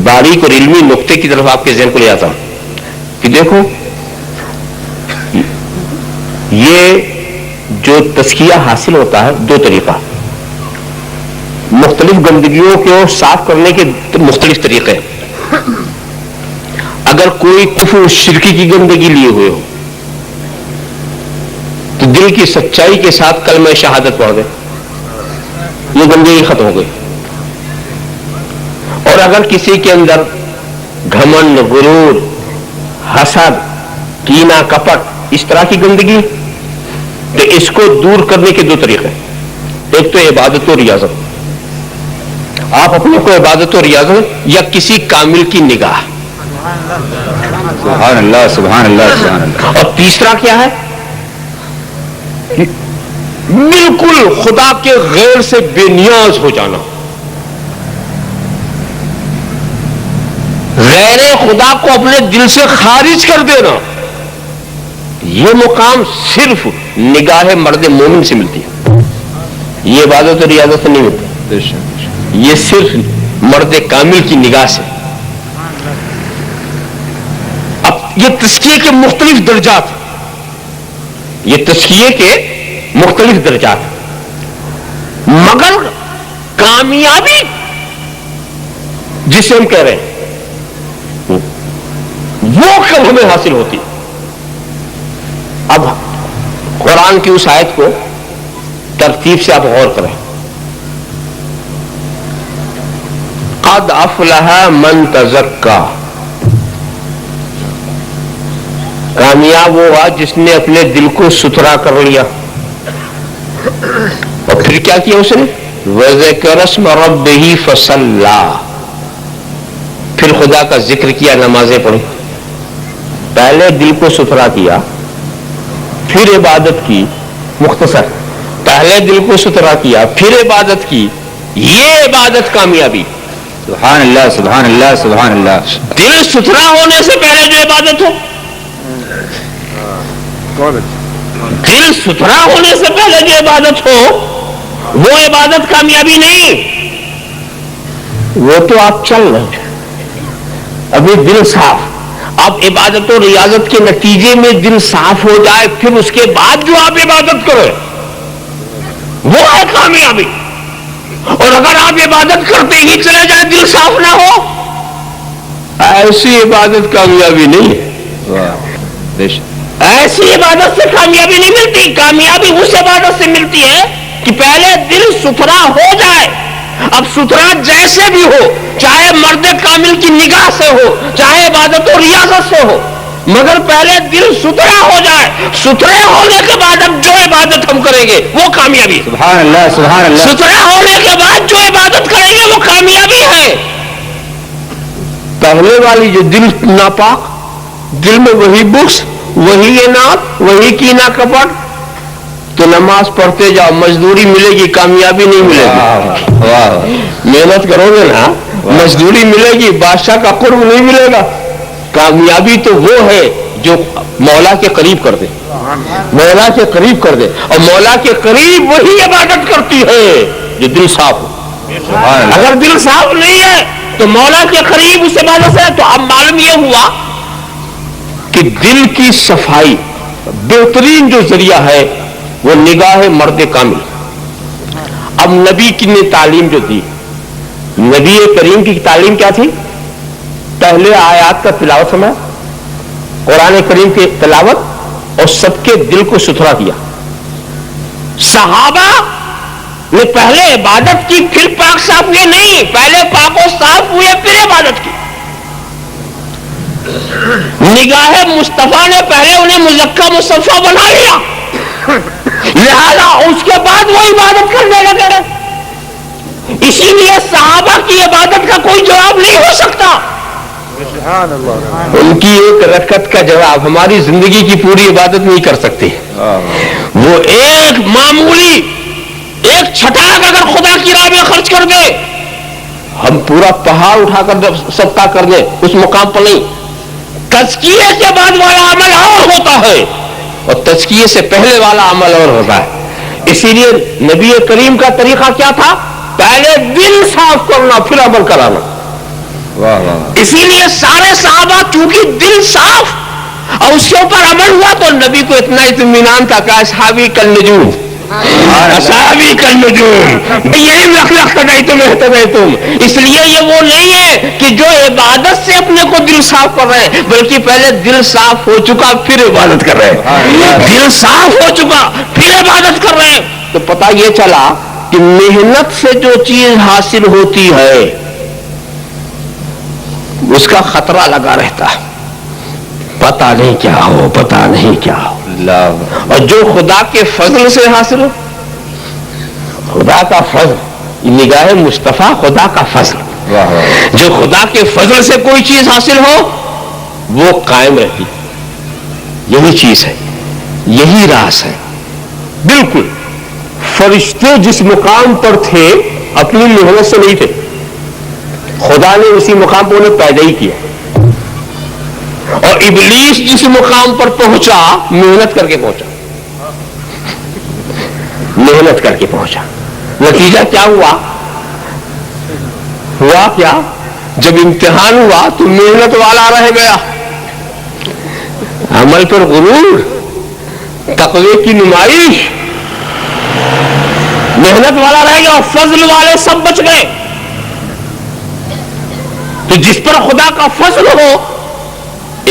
باریک اور علمی نقطے کی طرف آپ کے ذہن کو لے آتا ہوں کہ دیکھو, یہ جو تزکیہ حاصل ہوتا ہے دو طریقہ, مختلف گندگیوں کو صاف کرنے کے مختلف طریقے. اگر کوئی کفر و شرکی کی گندگی لیے ہوئے ہو تو دل کی سچائی کے ساتھ کلمہ شہادت پڑھ دے, یہ گندگی ختم ہو گئی. اور اگر کسی کے اندر گھمنڈ, غرور, حسد, کینہ, کپٹ, اس طرح کی گندگی, تو اس کو دور کرنے کے دو طریقے. ایک تو عبادت و ریاضت, آپ اپنے کو عبادت و ریاضت یا کسی کامل کی نگاہ. سبحان اللہ سبحان اللہ سبحان اللہ. اور تیسرا کیا ہے؟ بالکل خدا کے غیر سے بے نیاز ہو جانا. غیر خدا کو اپنے دل سے خارج کر دینا. یہ مقام صرف نگاہ مرد مومن سے ملتی ہے, یہ عبادت و ریاضت سے نہیں ملتی. یہ صرف مرد کامل کی نگاہ سے. اب یہ تزکیے کے مختلف درجات, یہ تزکیے کے مختلف درجات, مگر کامیابی جسے ہم کہہ رہے ہیں وہ کب ہمیں حاصل ہوتی. اب قرآن کی اس آیت کو ترتیب سے آپ غور کریں. قد افلح من تزکا, کامیاب ہوا جس نے اپنے دل کو ستھرا کر لیا. اور پھر کیا کیا اس نے؟ وَذَكَرَ اسْمَ رَبِّهِ فَصَلَّى, پھر پھر خدا کا ذکر کیا، نمازیں پڑھی. پہلے دل کو ستھرا کیا، پھر عبادت کی. مختصر، پہلے دل کو ستھرا کیا پھر عبادت کی، یہ عبادت کامیابی. سبحان اللہ سبحان اللہ سبحان اللہ. دل ستھرا ہونے سے پہلے جو عبادت ہو، دل ستھرا ہونے سے پہلے جو عبادت ہو وہ عبادت کامیابی نہیں. وہ تو آپ چل رہے ہیں، ابھی دل صاف. اب عبادت و ریاضت کے نتیجے میں دل صاف ہو جائے، پھر اس کے بعد جو آپ عبادت کریں وہ ہے کامیابی. اور اگر آپ عبادت کرتے ہی چلے جائیں، دل صاف نہ ہو، ایسی عبادت کامیابی نہیں ہے. ایسی عبادت سے کامیابی نہیں ملتی. کامیابی اس عبادت سے ملتی ہے کہ پہلے دل ستھرا ہو جائے. اب ستھرا جیسے بھی ہو، چاہے مرد کامل کی نگاہ سے ہو، چاہے عبادت و ریاضت سے ہو، مگر پہلے دل ستھرا ہو جائے. ستھرے ہونے کے بعد اب جو عبادت ہم کریں گے وہ کامیابی. سبحان اللہ سبحان اللہ. ستھرا ہونے کے بعد جو عبادت کریں گے وہ کامیابی ہے. پہلے والی جو دل ناپاک، دل میں وہی بغض، وہی اناد، وہی کینہ کپٹ، تو نماز پڑھتے جاؤ، مزدوری ملے گی، کامیابی نہیں ملے گی. محنت کرو گے نا، مزدوری ملے گی، بادشاہ کا قرب نہیں ملے گا. کامیابی تو وہ ہے جو مولا کے قریب کر دے، مولا کے قریب کر دے. اور مولا کے قریب وہی عبادت کرتی ہے جو دل صاف ہو. اگر دل صاف نہیں ہے تو مولا کے قریب اس عبادت سے. تو اب معلوم یہ ہوا کہ دل کی صفائی بہترین جو ذریعہ ہے وہ نگاہ مرد کامل. اب نبی کی نے تعلیم جو دی، نبی کریم کی تعلیم کیا تھی؟ پہلے آیات کا تلاوت سنا، قرآن کریم کی تلاوت، اور سب کے دل کو ستھرا کیا. صحابہ نے پہلے عبادت کی پھر پاک صاف ہوئے نہیں، پہلے پاک و صاف ہوئے پھر عبادت کی. نگاہ مصطفیٰ نے پہلے انہیں مزکہ مصطفیٰ بنا لیا، لہذا اس کے بعد وہ عبادت کرنے لگے. اسی لیے صحابہ کی عبادت کا کوئی جواب نہیں ہو سکتا. ان کی ایک رکعت کا جواب ہماری زندگی کی پوری عبادت نہیں کر سکتی. وہ ایک معمولی ایک چھٹاک اگر خدا کی راہ میں خرچ کر دے، ہم پورا پہاڑ اٹھا کر صدقہ کر دیں، اس مقام پر نہیں. تزکیے کے بعد والا عمل اور ہوتا ہے اور تزکیے سے پہلے والا عمل اور ہوتا ہے. اسی لیے نبی کریم کا طریقہ کیا تھا؟ پہلے دل صاف کرنا پھر عمل کرانا. اسی لیے سارے صحابہ چونکہ دل صاف اور اس کے اوپر عمل ہوا تو نبی کو اتنا اطمینان تھا کہ اصحابی کالنجوم، اصحابی کالنجوم، یہی لکھ لکھ تم اہتدیتم. اس لیے یہ وہ نہیں ہے کہ جو عبادت سے اپنے کو دل صاف کر رہے ہیں، بلکہ پہلے دل صاف ہو چکا پھر عبادت کر رہے ہیں. دل صاف ہو چکا پھر عبادت کر رہے ہیں. تو پتہ یہ چلا کہ محنت سے جو چیز حاصل ہوتی ہے اس کا خطرہ لگا رہتا ہے، پتہ نہیں کیا ہو، پتہ نہیں کیا ہو. اور جو خدا کے فضل سے حاصل ہو، خدا کا فضل، نگاہ مصطفیٰ خدا کا فضل، جو خدا کے فضل سے کوئی چیز حاصل ہو وہ قائم رہتی. یہی چیز ہے، یہی راز ہے. بالکل فرشتے جس مقام پر تھے اپنی محنت سے نہیں تھے، خدا نے اسی مقام پر انہیں پیدا ہی کیا. اور ابلیس جس مقام پر پہنچا محنت کر کے پہنچا، محنت کر کے پہنچا. نتیجہ کیا ہوا؟ ہوا کیا؟ جب امتحان ہوا تو محنت والا رہ گیا، عمل پر غرور، تقوی کی نمائش، محنت والا رہ گیا اور فضل والے سب بچ گئے. تو جس پر خدا کا فضل ہو،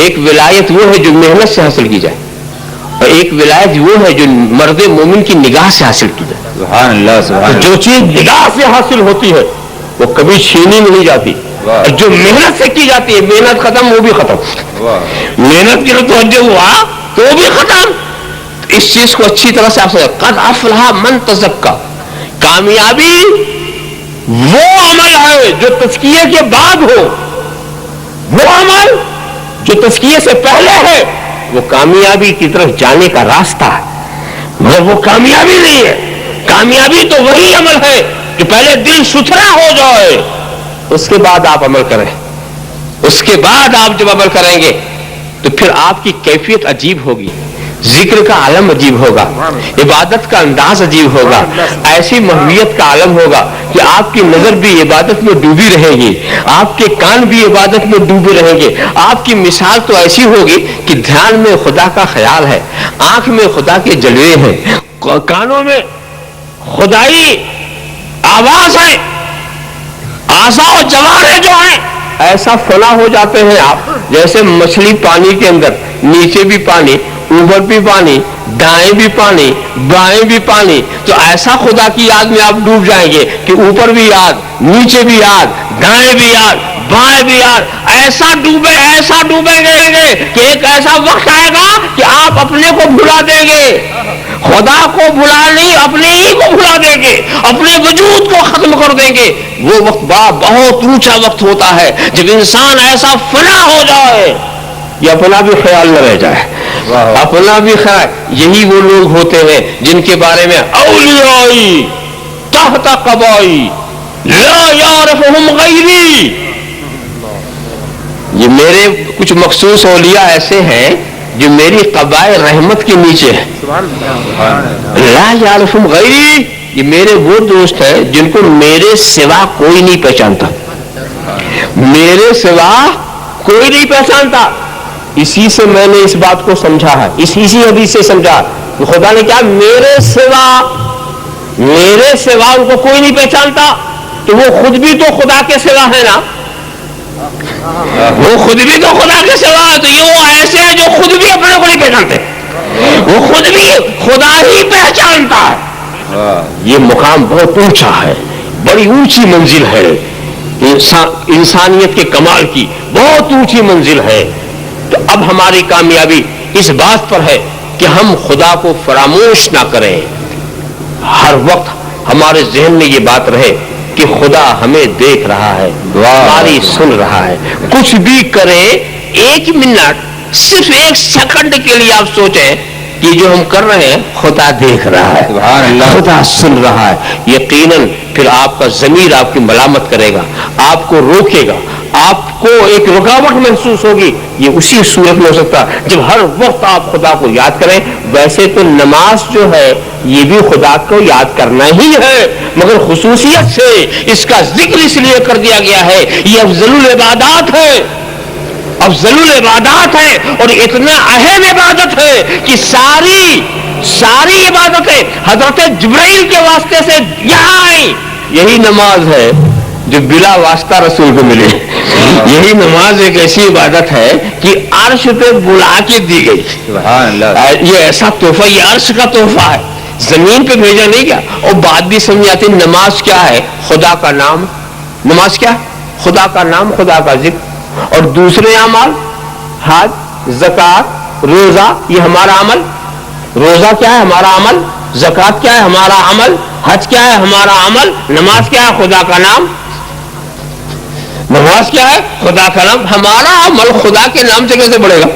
ایک ولایت وہ ہے جو محنت سے حاصل کی جائے، اور ایک ولایت وہ ہے جو مرد مومن کی نگاہ سے حاصل کی جائے. سبحان اللہ سبحان اللہ. جو چیز نگاہ سے حاصل ہوتی ہے وہ کبھی چھینی نہیں جاتی، اور جو محنت سے کی جاتی ہے، محنت ختم وہ بھی ختم. محنت کی توجہ ہوا تو وہ بھی ختم. اس چیز کو اچھی طرح سے آپ سے قد افلح من تزکا. کامیابی وہ عمل ہے جو تزکیے کے بعد ہو. وہ عمل جو تزکیے سے پہلے ہے وہ کامیابی کی طرف جانے کا راستہ ہے، مگر وہ کامیابی نہیں ہے۔ کامیابی تو وہی عمل ہے کہ پہلے دل ستھرا ہو جائے، اس کے بعد آپ عمل کریں۔ اس کے بعد آپ جب عمل کریں گے تو پھر آپ کی کیفیت عجیب ہوگی، ذکر کا عالم عجیب ہوگا، عبادت کا انداز عجیب ہوگا، ایسی محویت کا عالم ہوگا کہ آپ کی نظر بھی عبادت میں ڈوبی رہے گی، آپ کے کان بھی عبادت میں ڈوبے رہیں گے۔ آپ کی مثال تو ایسی ہوگی کہ دھیان میں خدا کا خیال ہے، آنکھ میں خدا کے جلوے ہیں، کانوں میں خدائی آواز ہے، اعضاء و جوارح جو ہیں ایسا فنا ہو جاتے ہیں آپ، جیسے مچھلی پانی کے اندر، نیچے بھی پانی، اوپر بھی پانی، دائیں بھی پانی، بائیں بھی پانی، تو ایسا خدا کی یاد میں آپ ڈوب جائیں گے کہ اوپر بھی یاد، نیچے بھی یاد، دائیں بھی یاد، بائیں بھی یاد، ایسا ڈوبیں گے کہ ایک ایسا وقت آئے گا کہ آپ اپنے کو بھلا دیں گے، خدا کو بھلا نہیں، اپنے ہی کو بھلا دیں گے، اپنے وجود کو ختم کر دیں گے۔ وہ وقت بہت اونچا وقت ہوتا ہے جب انسان ایسا فنا ہو جائے، یہ اپنا بھی خیال نہ رہ جائے، اپنا بھی خیال۔ یہی وہ لوگ ہوتے ہیں جن کے بارے میں اولیائی تحت قبائی لا یعرفہم غیری، یہ میرے کچھ مخصوص اولیاء ایسے ہیں جو میری قبائے رحمت کے نیچے ہیں، لا یعرفہم غیری، یہ میرے وہ دوست ہیں جن کو میرے سوا کوئی نہیں پہچانتا، میرے سوا کوئی نہیں پہچانتا۔ اسی سے میں نے اس بات کو سمجھا ہے، اسی حدیث سے سمجھا کہ خدا نے کہا میرے سوا ان کو کوئی نہیں پہچانتا، تو وہ خود بھی تو خدا کے سوا ہے نا، وہ خود بھی تو خدا کے سوا ہے، تو یہ وہ ایسے ہیں جو خود بھی اپنے کو نہیں پہچانتے، وہ خود بھی خدا ہی پہچانتا ہے۔ یہ مقام بہت اونچا ہے، بڑی اونچی منزل ہے، انسانیت کے کمال کی بہت اونچی منزل ہے۔ تو اب ہماری کامیابی اس بات پر ہے کہ ہم خدا کو فراموش نہ کریں، ہر وقت ہمارے ذہن میں یہ بات رہے کہ خدا ہمیں دیکھ رہا ہے، ہماری سن رہا ہے، کچھ بھی کریں، ایک منٹ، صرف ایک سیکنڈ کے لیے آپ سوچیں کہ جو ہم کر رہے ہیں خدا دیکھ رہا ہے، خدا سن رہا ہے، یقیناً پھر آپ کا ضمیر آپ کی ملامت کرے گا، آپ کو روکے گا، آپ کو ایک رکاوٹ محسوس ہوگی۔ یہ اسی صورت میں ہو سکتا ہے جب ہر وقت آپ خدا کو یاد کریں۔ ویسے تو نماز جو ہے یہ بھی خدا کو یاد کرنا ہی ہے، مگر خصوصیت سے اس کا ذکر اس لیے کر دیا گیا ہے، یہ افضل العبادات ہے، افضل العبادات ہے، اور اتنا اہم عبادت ہے کہ ساری عبادتیں حضرت جبرائیل کے واسطے سے یہاں آئی۔ یہی نماز ہے جو بلا واسطہ رسول کو ملے، یہی نماز ایک ایسی عبادت ہے کہ عرش پہ بلا کے دی گئی۔ یہ ایسا تحفہ، یہ عرش کا تحفہ ہے، زمین پہ بھیجا نہیں گیا۔ اور بات بھی سمجھ آتی، نماز کیا ہے؟ خدا کا نام۔ نماز کیا؟ خدا کا نام، خدا کا ذکر۔ اور دوسرے اعمال، حج، زکات، روزہ، یہ ہمارا عمل۔ روزہ کیا ہے؟ ہمارا عمل۔ زکات کیا ہے؟ ہمارا عمل۔ حج کیا ہے؟ ہمارا عمل۔ نماز کیا ہے؟ خدا کا نام۔ نماز کیا ہے؟ خدا کا نام۔ ہمارا عمل خدا کے نام سے کیسے بڑھے گا؟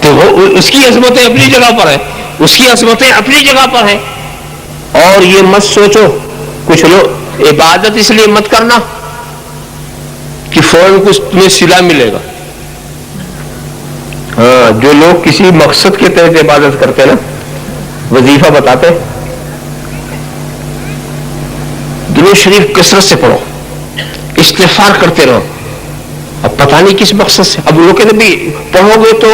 تو وہ اس کی عظمتیں اپنی جگہ پر ہیں، اس کی عظمتیں اپنی جگہ پر ہیں۔ اور یہ مت سوچو، کچھ لوگ عبادت اس لیے مت کرنا کہ فوراً کچھ تمہیں صلہ ملے گا۔ ہاں، جو لوگ کسی مقصد کے تحت عبادت کرتے نا، وظیفہ بتاتے، درود شریف کثرت سے پڑھو، استغفار کرتے رہو، اب پتہ نہیں کس مقصد سے۔ اب لوگ کہتے بھی پڑھو گے تو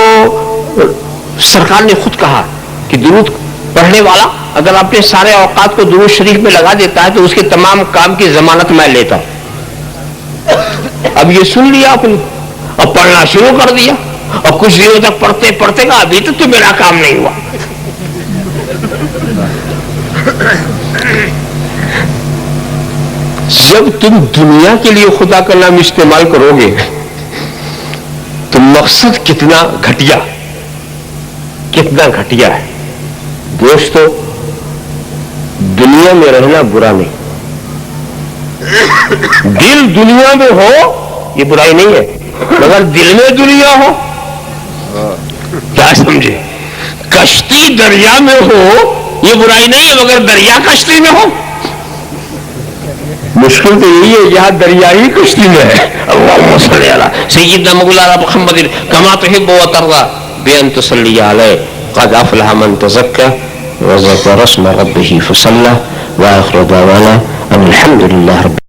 سرکار نے خود کہا کہ درود پڑھنے والا اگر اپنے سارے اوقات کو درود شریف میں لگا دیتا ہے تو اس کے تمام کام کی ضمانت میں لیتا ہوں۔ اب یہ سن لیا آپ نے، اب پڑھنا شروع کر دیا، اور کچھ دنوں تک پڑھتے پڑھتے گا ابھی تک تو میرا کام نہیں ہوا۔ جب تم دنیا کے لیے خدا کا نام استعمال کرو گے تو مقصد کتنا گھٹیا ہے۔ دوستو، دنیا میں رہنا برا نہیں، دل دنیا میں ہو یہ برائی نہیں ہے، مگر دل میں دنیا ہو. کیا سمجھے؟ کشتی دریا میں ہو یہ برائی نہیں ہے، مگر دریا کشتی میں ہو. مشکل تو یہی ہے جہاں دریا ہی کشتی میں ہے. اللہم صلی علی سیدنا مولانا محمد کما تحب و ترضى بان تصلی علیہ قد افلح من تزکى وذكر اسم ربه فصلى واخر دعوانا ان الحمد لله رب